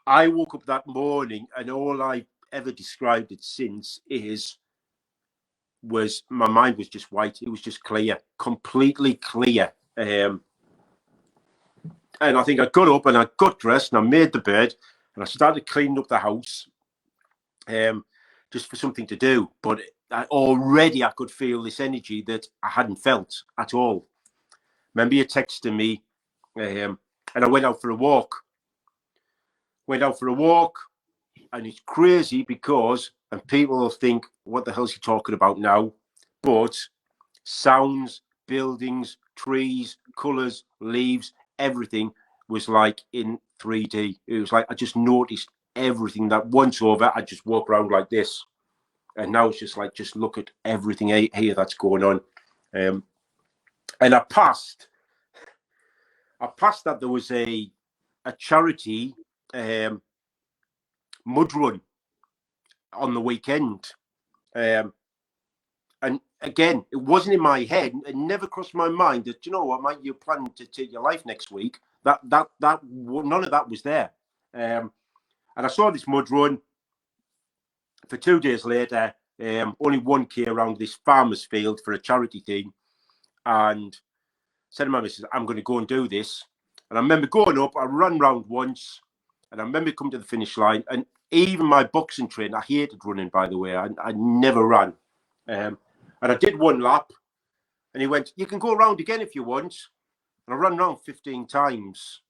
I woke up that morning and all I've ever described it since was my mind was just white. It was just clear, completely clear. And I think I got up and I got dressed and I made the bed and I started cleaning up the house just for something to do. But I could feel this energy that I hadn't felt at all. Remember you texted me and I went out for a walk. And it's crazy because, and people will think, what the hell's he talking about now? But sounds, buildings, trees, colours, leaves, everything was like in 3D. It was like I just noticed everything that once over, I just walk around like this. And now it's just like, just look at everything here that's going on. And I passed that there was a charity mud run on the weekend. And again, it wasn't in my head. It never crossed my mind that, you know what, mate, you're planning to take your life next week. That none of that was there. And I saw this mud run for 2 days later. Only 1K around this farmer's field for a charity thing. And said to my missus, I'm going to go and do this. And I remember going up, I ran round once, and I remember coming to the finish line. And even my boxing training, I hated running, by the way. I never ran. And I did one lap, and he went, you can go around again if you want. And I ran around 15 times,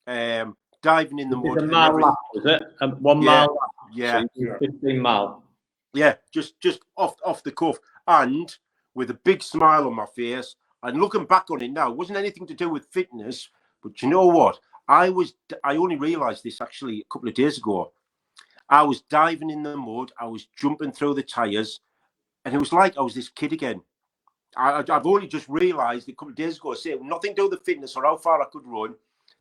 diving in the mud. A mile lap, was it? 1 mile lap? Yeah. So 15 mile. Yeah, just off the cuff. And with a big smile on my face. And looking back on it now, it wasn't anything to do with fitness. But you know what? I only realised this actually a couple of days ago. I was diving in the mud. I was jumping through the tyres. And it was like I was this kid again. I've only just realised a couple of days ago, I said nothing to do with the fitness or how far I could run.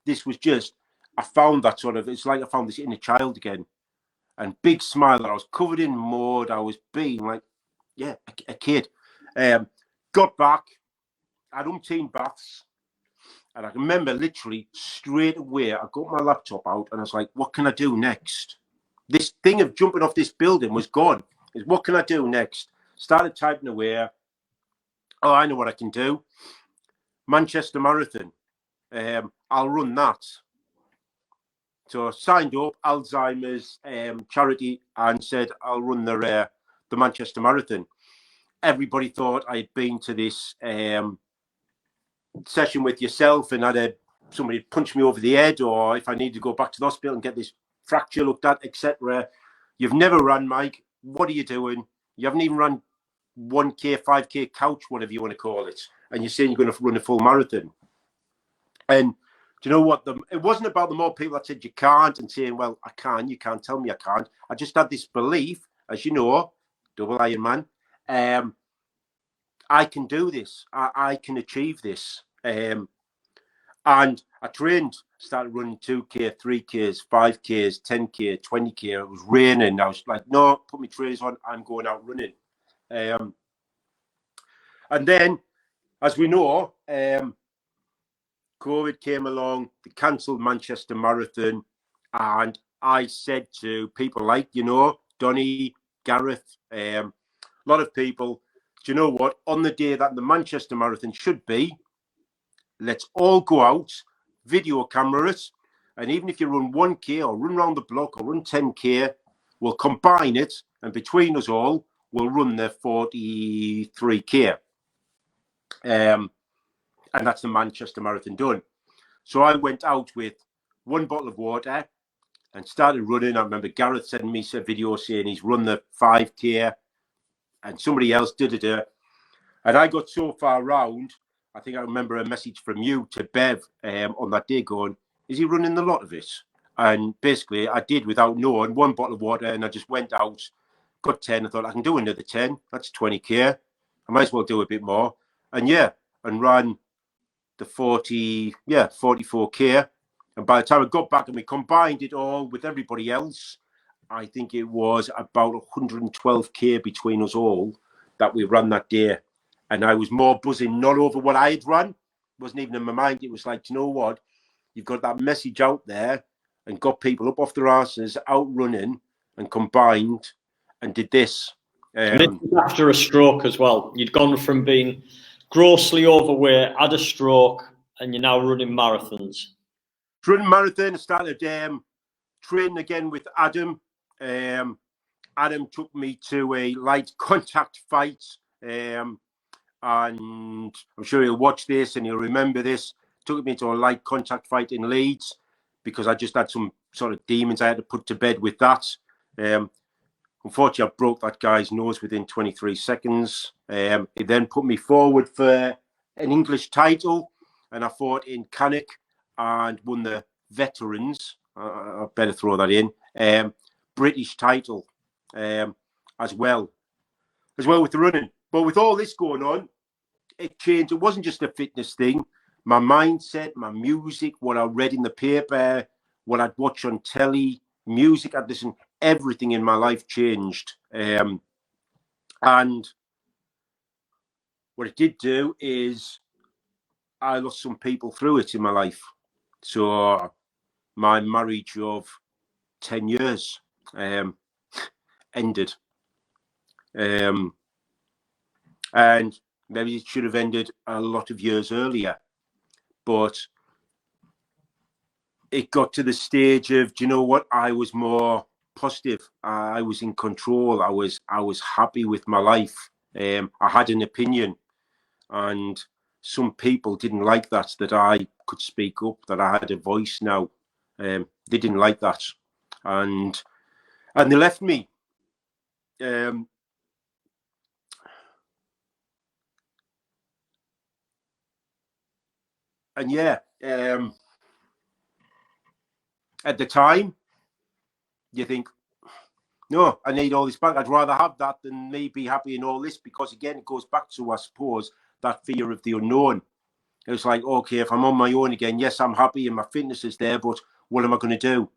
This was just, I found that sort of, it's like I found this inner child again. And big smile. I was covered in mud. I was being like, yeah, a kid. Got back, had umpteen baths. And I remember literally straight away, I got my laptop out and I was like, what can I do next? This thing of jumping off this building was gone. What can I do next? Started typing away. Oh, I know what I can do. Manchester Marathon. I'll run that. So I signed up, Alzheimer's charity, and said I'll run the Manchester Marathon. Everybody thought I had been to this session with yourself and had somebody punched me over the head, or if I need to go back to the hospital and get this fracture looked at, etc. You've never run, Mike. What are you doing? You haven't even run 1K, 5K couch, whatever you want to call it, and you're saying you're going to run a full marathon. And do you know what? It wasn't about the more people that said you can't and saying, well, I can, you can't tell me I can't. I just had this belief, as you know, double Ironman, I can do this. I can achieve this. And I trained, started running 2K, 3Ks, 5Ks, 10K, 20K. It was raining. I was like, no, put my trainers on. I'm going out running. And then, as we know, COVID came along, they cancelled Manchester Marathon. And I said to people like, Donny, Gareth, a lot of people, do you know what? On the day that the Manchester Marathon should be, let's all go out, video cameras, and even if you run 1K or run around the block or run 10K, we'll combine it, and between us all, we'll run the 43K. And that's the Manchester Marathon done. So I went out with one bottle of water and started running. I remember Gareth sending me a video saying he's run the 5K, and somebody else did it. And I got so far round, I think I remember a message from you to Bev on that day going, is he running the lot of it? And basically I did, without knowing, one bottle of water, and I just went out, got 10. I thought I can do another 10. That's 20K. I might as well do a bit more. And and ran the 44K. And by the time I got back and we combined it all with everybody else, I think it was about 112K between us all that we ran that day. And I was more buzzing, not over what I had run. It wasn't even in my mind. It was like, you know what? You've got that message out there and got people up off their asses, out running and combined and did this. After a stroke as well. You'd gone from being grossly overweight, had a stroke, and you're now running marathons. Running marathon, I started training again with Adam. Adam took me to a light contact fight. And I'm sure he'll watch this and he'll remember this. Took me to a light contact fight in Leeds because I just had some sort of demons I had to put to bed with that. Unfortunately, I broke that guy's nose within 23 seconds. He then put me forward for an English title, and I fought in Cannock and won the veterans. I better throw that in. British title as well with the running. But with all this going on, it changed. It wasn't just a fitness thing. My mindset, my music, what I read in the paper, what I'd watch on telly, music I'd listen, everything in my life changed. And what it did do is I lost some people through it in my life. So my marriage of 10 years ended. And maybe it should have ended a lot of years earlier. But it got to the stage of, do you know what? I was more positive. I was in control. I was happy with my life. I had an opinion, and some people didn't like that I could speak up, that I had a voice now. They didn't like that, and they left me. And at the time, you think, no, I need all this back. I'd rather have that than me be happy in all this, because again, it goes back to, I suppose, that fear of the unknown. It's like, okay, if I'm on my own again, yes, I'm happy and my fitness is there, but what am I going to do?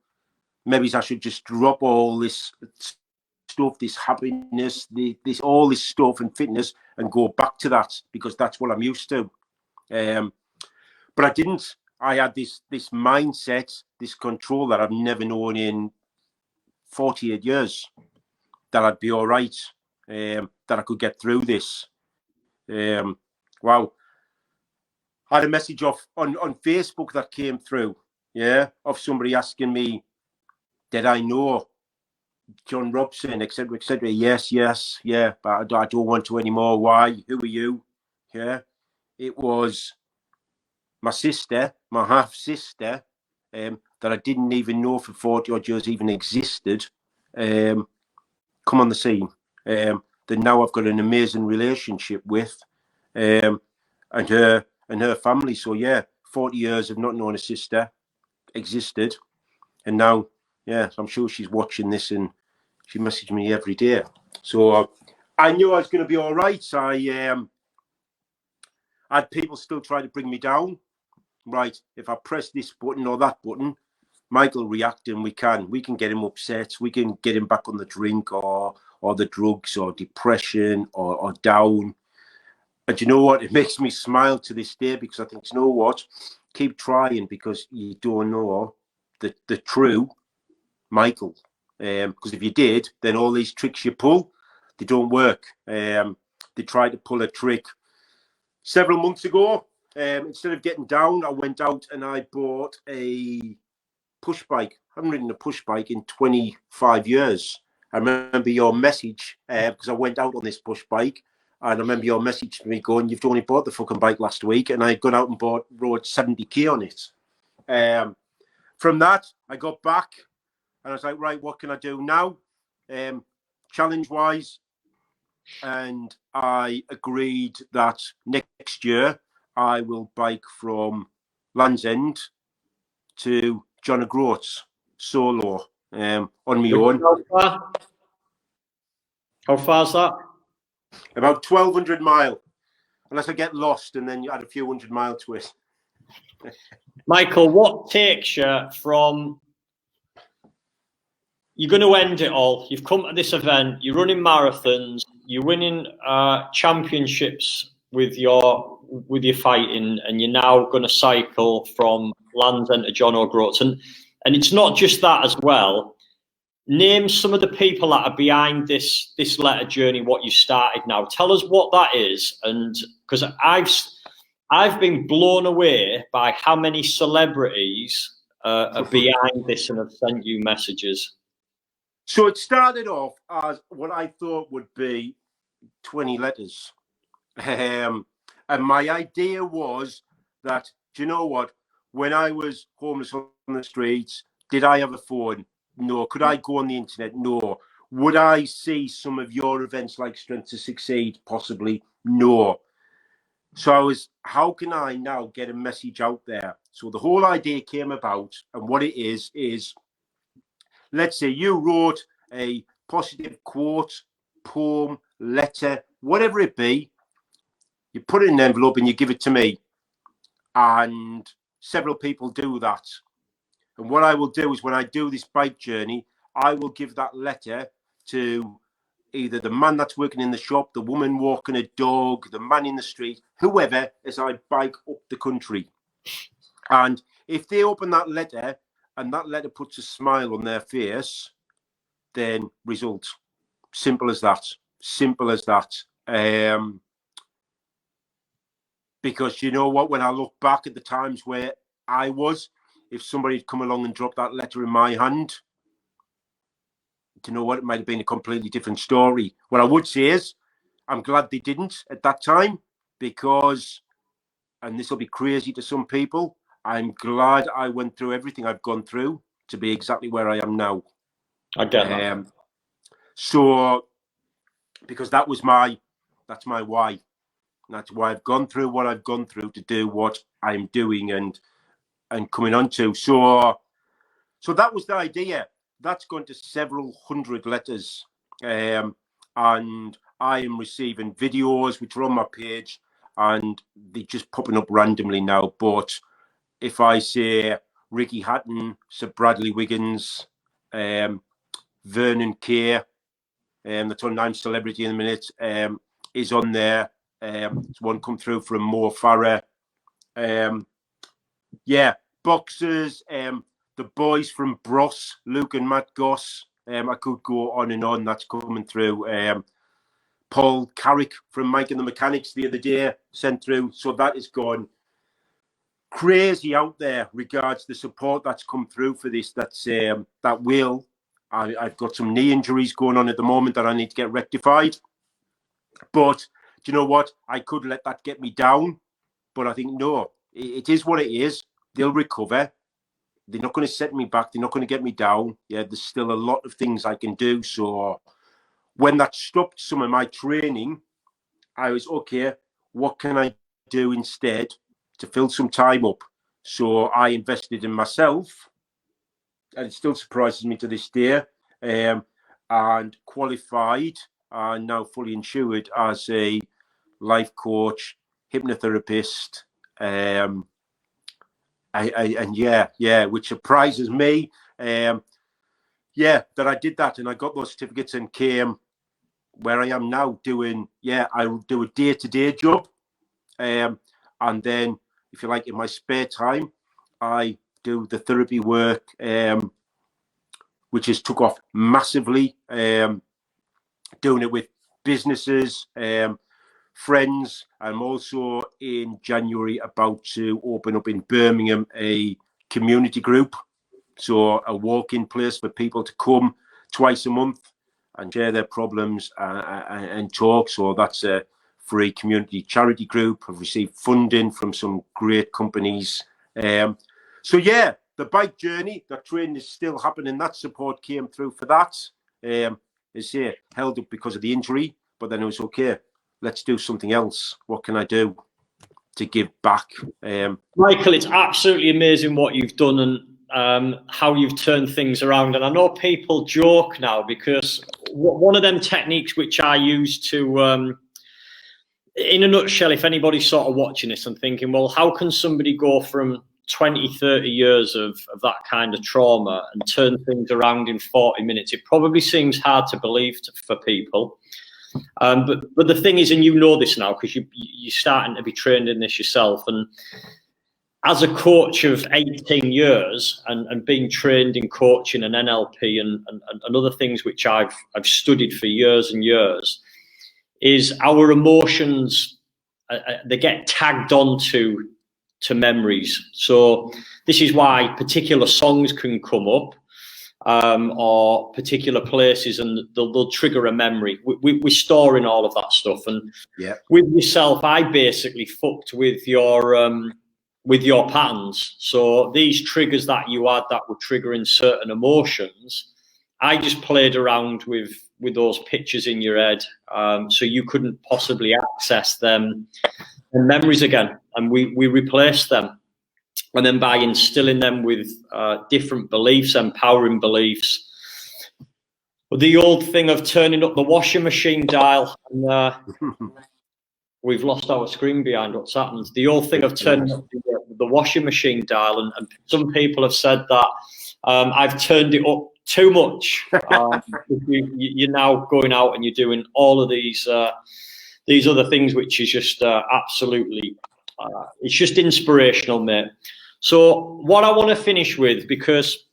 Maybe I should just drop all this stuff, this happiness, all this stuff and fitness, and go back to that, because that's what I'm used to. But I didn't. I had this mindset, this control that I've never known in 48 years, that I'd be all right, that I could get through this. Wow. I had a message on Facebook that came through, of somebody asking me, did I know John Robson, etc., etc. Yes, but I don't want to anymore. Why? Who are you? Yeah. It was my sister, my half sister, that I didn't even know for 40 odd years even existed, come on the scene. That now I've got an amazing relationship with, and her family. So yeah, 40 years of not knowing a sister existed, and now, yeah, I'm sure she's watching this and she messages me every day. So I knew I was going to be all right. I had people still trying to bring me down. Right, if I press this button or that button, Michael react, and we can get him upset. We can get him back on the drink or the drugs or depression or down. And you know what? It makes me smile to this day, because I think, you know what? Keep trying, because you don't know the true Michael. Because if you did, then all these tricks you pull, they don't work. They tried to pull a trick several months ago. Instead of getting down, I went out and I bought a push bike. I haven't ridden a push bike in 25 years. I remember your message, because I went out on this push bike, and I remember your message to me going, "You've only bought the fucking bike last week," and I'd gone out and rode 70k on it. From that, I got back and I was like, right, what can I do now, challenge-wise? And I agreed that next year I will bike from Land's End to John O'Groats solo, on my own. How far is that? About 1,200 mile, unless I get lost and then you add a few 100-mile to it. Michael, what takes you from... You're going to end it all. You've come to this event. You're running marathons. You're winning championships with your fighting, and you're now going to cycle from Land's End to John O'Groats. And it's not just that as well. Name some of the people that are behind this letter journey, what you started now. Tell us what that is, and because I've been blown away by how many celebrities are behind this and have sent you messages. So it started off as what I thought would be 20 letters. And my idea was that, do you know what? When I was homeless on the streets, did I have a phone? No. Could I go on the internet? No. Would I see some of your events like Strength to Succeed? Possibly. No. So I was, how can I now get a message out there? So the whole idea came about, and what it is, let's say you wrote a positive quote, poem, letter, whatever it be, you put it in an envelope and you give it to me. And several people do that. And what I will do is, when I do this bike journey, I will give that letter to either the man that's working in the shop, the woman walking a dog, the man in the street, whoever, as I bike up the country. And if they open that letter and that letter puts a smile on their face, then results. Simple as that. Simple as that. Because you know what? When I look back at the times where I was, if somebody had come along and dropped that letter in my hand, do you know what? It might have been a completely different story. What I would say is, I'm glad they didn't at that time, because, and this will be crazy to some people, I'm glad I went through everything I've gone through to be exactly where I am now. I get that. So, because that's my why. That's why I've gone through what I've gone through to do what I'm doing and coming on to. So that was the idea. That's gone to several hundred letters. And I am receiving videos which are on my page, and they're just popping up randomly now. But if I say Ricky Hatton, Sir Bradley Wiggins, Vernon Kay, that's on I'm Celebrity in a Minute, is on there. There's one come through from Mo Farah. Yeah, boxers, the boys from Bros, Luke and Matt Goss. I could go on and on. That's coming through. Paul Carrick from Mike and the Mechanics the other day sent through. So that has gone crazy out there regards the support that's come through for this. That's I've got some knee injuries going on at the moment that I need to get rectified. But do you know what? I could let that get me down. But I think, no, it is what it is. They'll recover. They're not going to set me back. They're not going to get me down. Yeah, there's still a lot of things I can do. So when that stopped some of my training, I was, okay, what can I do instead to fill some time up? So I invested in myself, and it still surprises me to this day, and qualified and now fully insured as a life coach, hypnotherapist, and which surprises me. That I did that and I got those certificates and came where I am now doing. I do a day-to-day job, and then, if you like, in my spare time, I do the therapy work, which has took off massively. Doing it with businesses, friends. I'm also in January about to open up in Birmingham a community group, so a walk-in place for people to come twice a month and share their problems and talk. So that's a free community charity group. I've received funding from some great companies. The bike journey, that training is still happening. That support came through for that. Is here held up because of the injury, but then it was, okay, let's do something else. What can I do to give back? Michael, it's absolutely amazing what you've done and how you've turned things around. And I know people joke now, because one of them techniques which I use to, in a nutshell, if anybody's sort of watching this and thinking, well, how can somebody go from 20, 30 years of that kind of trauma and turn things around in 40 minutes? It probably seems hard to believe for people. But the thing is, and you know this now because you're starting to be trained in this yourself, and as a coach of 18 years and being trained in coaching and NLP and other things which I've studied for years and years, is our emotions, they get tagged onto memories. So this is why particular songs can come up, or particular places, and they'll trigger a memory. We're storing all of that stuff. And with yourself, I basically fucked with your patterns. So these triggers that you had that were triggering certain emotions, I just played around with those pictures in your head, so you couldn't possibly access them and memories again, and we replaced them. And then by instilling them with different beliefs, empowering beliefs, the old thing of turning up the washing machine dial, and we've lost our screen behind what's happened. The old thing of turning up the washing machine dial, and some people have said that I've turned it up too much. You're now going out and you're doing all of these other things, which is just absolutely, it's just inspirational, mate. So what I want to finish with, because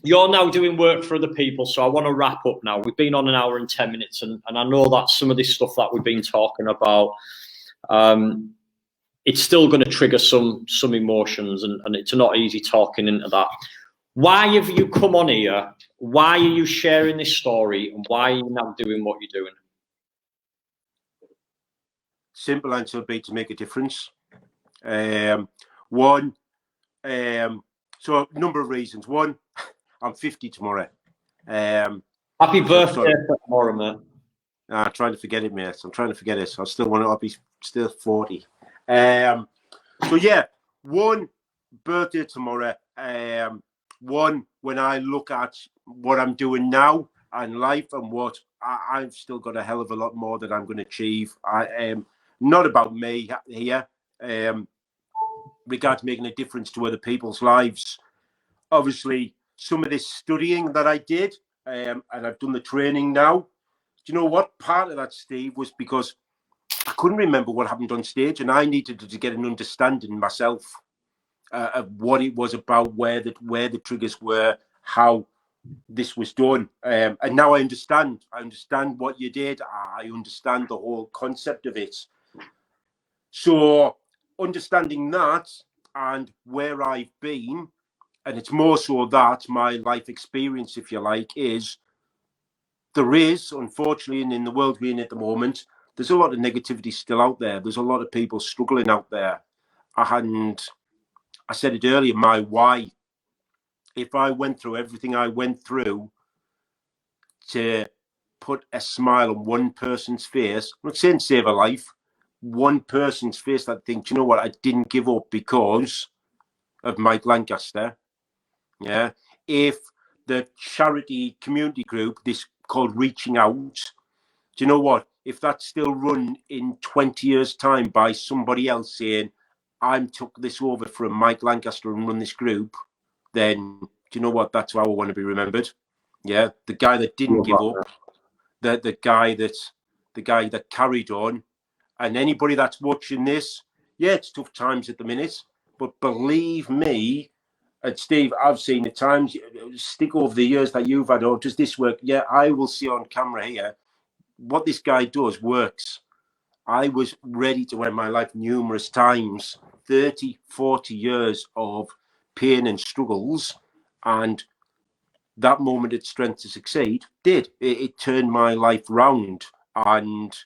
you're now doing work for other people, so I want to wrap up now. We've been on an hour and 10 minutes, and I know that some of this stuff that we've been talking about, it's still going to trigger some emotions, and it's not easy talking into that. Why have you come on here? Why are you sharing this story? And why are you now doing what you're doing? Simple answer would be to make a difference. So a number of reasons. One, I'm 50 tomorrow. Happy birthday tomorrow, man. I'm trying to forget it, mate. I'm trying to forget it. I'll be still 40. One, birthday tomorrow. One, when I look at what I'm doing now and life and what I've still got a hell of a lot more that I'm going to achieve. I am not about me here. Regarding making a difference to other people's lives. Obviously, some of this studying that I did, and I've done the training now. Do you know what? Part of that, Steve, was because I couldn't remember what happened on stage, and I needed to get an understanding myself of what it was about, where the triggers were, how this was done, and now I understand. I understand what you did. I understand the whole concept of it. So understanding that and where I've been, and it's more so that my life experience, if you like, is there is, unfortunately, and in the world we're in at the moment, there's a lot of negativity still out there. There's a lot of people struggling out there. And I said it earlier, my why. If I went through everything I went through to put a smile on one person's face, I'm not saying save a life, one person's face that thinks, you know what, I didn't give up because of Mike Lancaster. Yeah. If the charity community group, this called Reaching Out, do you know what? If that's still run in 20 years' time by somebody else saying, I took this over from Mike Lancaster and run this group, then do you know what? That's how I want to be remembered. Yeah. The guy that didn't give up, the guy that carried on. And anybody that's watching this, yeah, it's tough times at the minute, but believe me, and Steve, I've seen the times, stick over the years that you've had, or does this work? Yeah, I will see on camera here what this guy does works. I was ready to end my life numerous times, 30, 40 years of pain and struggles, and that moment of strength to succeed it turned my life round. And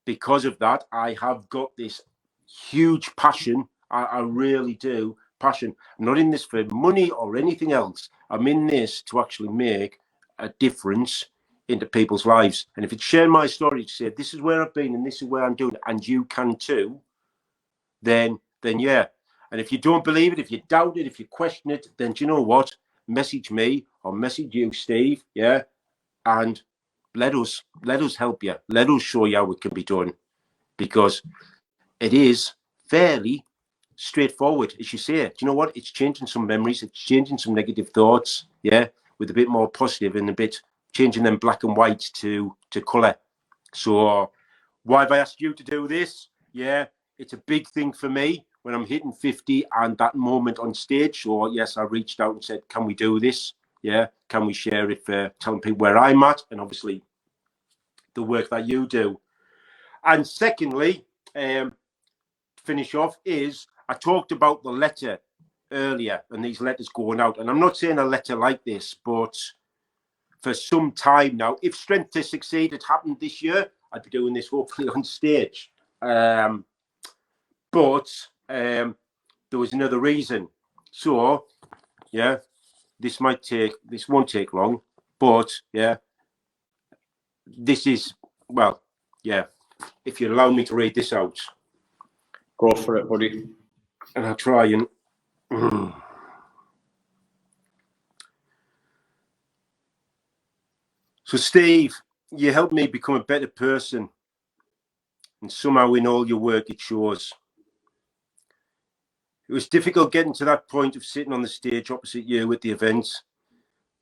because of that, I have got this huge passion. I really do. Passion. I'm not in this for money or anything else. I'm in this to actually make a difference into people's lives. And if it's sharing my story to say, this is where I've been and this is where I'm doing it, and you can too, then yeah. And if you don't believe it, if you doubt it, if you question it, then do you know what? Message me or message you, Steve. Yeah. And let us help you. Let us show you how it can be done, because it is fairly straightforward, as you say. Do you know what? It's changing some memories. It's changing some negative thoughts. Yeah, with a bit more positive and a bit changing them black and white to colour. So why have I asked you to do this? Yeah, it's a big thing for me when I'm hitting 50 and that moment on stage. So yes, I reached out and said, can we do this? Yeah, can we share it for telling people where I'm at, and obviously the work that you do. And secondly, finish off, is I talked about the letter earlier and these letters going out. And I'm not saying a letter like this, but for some time now, if Strength to Succeed had happened this year, I'd be doing this hopefully on stage. But there was another reason. So, yeah, this won't take long, but yeah, this is, well, yeah, if you allow me to read this out. Go for it, buddy. And I'll try and... So, Steve, you helped me become a better person, and somehow in all your work it shows. It was difficult getting to that point of sitting on the stage opposite you at the events,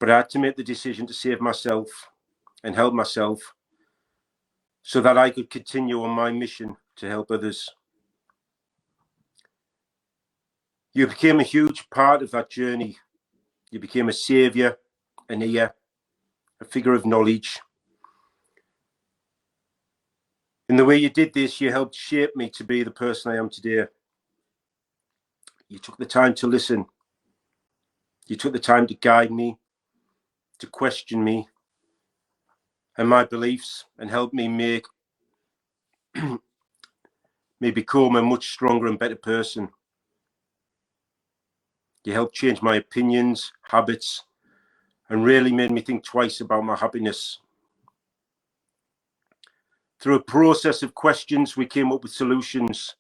but I had to make the decision to save myself and help myself so that I could continue on my mission to help others. You became a huge part of that journey. You became a saviour, an ear, a figure of knowledge. In the way you did this, you helped shape me to be the person I am today. You took the time to listen. You took the time to guide me, to question me and my beliefs, and help me become a much stronger and better person. You helped change my opinions, habits, and really made me think twice about my happiness. Through a process of questions, we came up with solutions.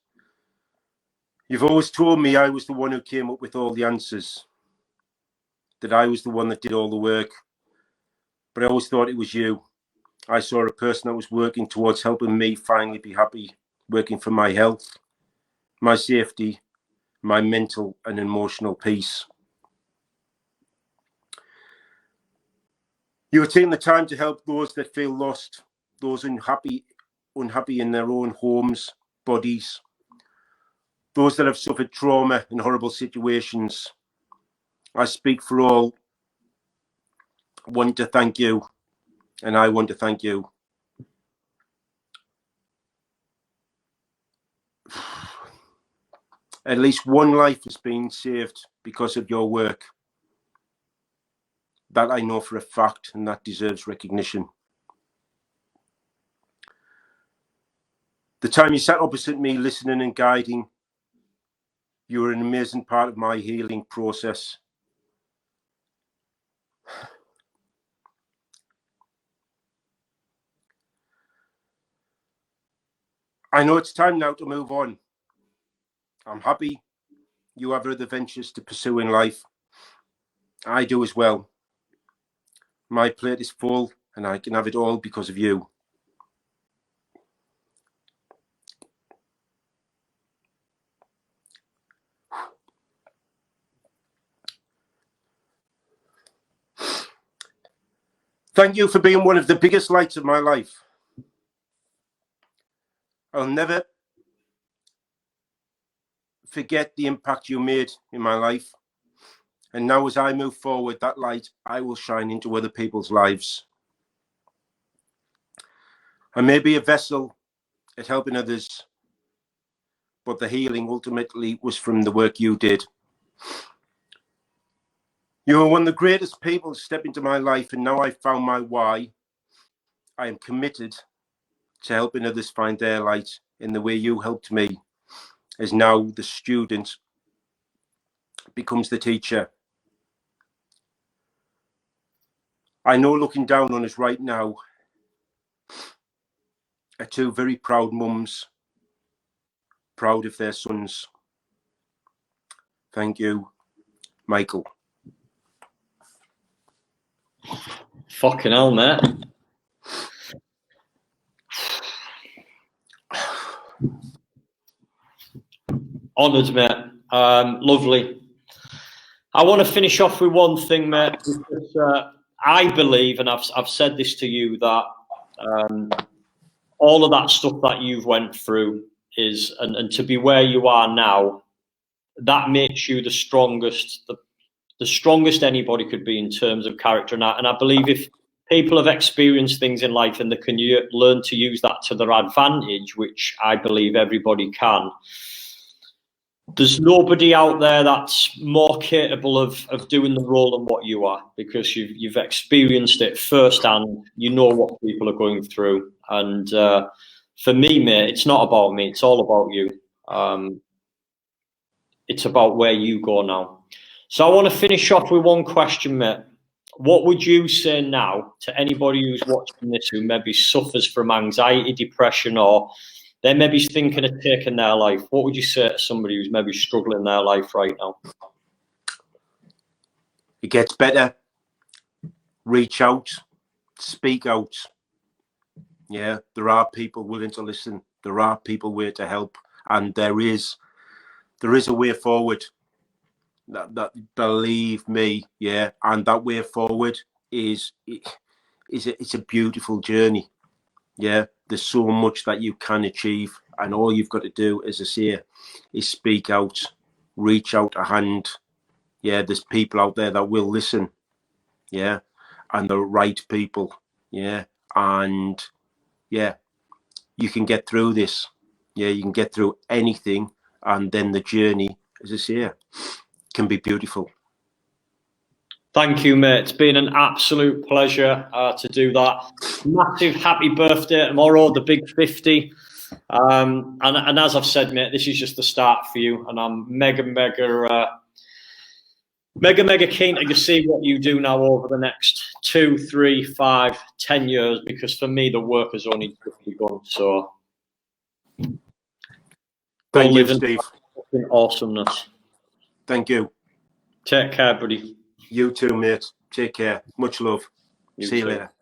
You've always told me I was the one who came up with all the answers, that I was the one that did all the work. But I always thought it was you. I saw a person that was working towards helping me finally be happy, working for my health, my safety, my mental and emotional peace. You are taking the time to help those that feel lost, those unhappy in their own homes, bodies, those that have suffered trauma in horrible situations. I speak for all. I want to thank you, and I want to thank you. At least one life has been saved because of your work. That I know for a fact, and that deserves recognition. The time you sat opposite me, listening and guiding, you were an amazing part of my healing process. I know it's time now to move on. I'm happy you have other ventures to pursue in life. I do as well. My plate is full and I can have it all because of you. Thank you for being one of the biggest lights of my life. I'll never forget the impact you made in my life. And now as I move forward, that light, I will shine into other people's lives. I may be a vessel at helping others, but the healing ultimately was from the work you did. You are one of the greatest people to step into my life, and now I've found my why. I am committed to helping others find their light in the way you helped me, as now the student becomes the teacher. I know looking down on us right now are two very proud mums, proud of their sons. Thank you, Michael. Fucking hell, mate. Honoured, mate. Lovely. I want to finish off with one thing, mate, because I believe, and I've said this to you, that all of that stuff that you've went through is, and to be where you are now, that makes you the strongest, the strongest anybody could be in terms of character. And I believe if people have experienced things in life and they can learn to use that to their advantage, which I believe everybody can, there's nobody out there that's more capable of doing the role than what you are, because you've experienced it firsthand. You know what people are going through. And for me, mate, it's not about me. It's all about you. It's about where you go now. So I want to finish off with one question, mate. What would you say now to anybody who's watching this who maybe suffers from anxiety, depression, or they're maybe thinking of taking their life? What would you say to somebody who's maybe struggling their life right now? It gets better. Reach out, speak out. Yeah, there are people willing to listen. There are people willing to help, and there is a way forward. That believe me, yeah, and that way forward it's a beautiful journey. Yeah, there's so much that you can achieve, and all you've got to do, as I say, is speak out, reach out a hand. Yeah, there's people out there that will listen. Yeah, and the right people. Yeah, and yeah, you can get through this. Yeah, you can get through anything, and then the journey, as I say, can be beautiful. Thank you, mate. It's been an absolute pleasure to do that. Massive happy birthday tomorrow, the big 50. And as I've said, mate, this is just the start for you. And I'm mega keen to see what you do now over the next 2, 3, 5, 10 years, because for me, the work has only just begun. So thank you, Steve. Awesomeness. Thank you. Take care, buddy. You too, mate. Take care. Much love. See you later.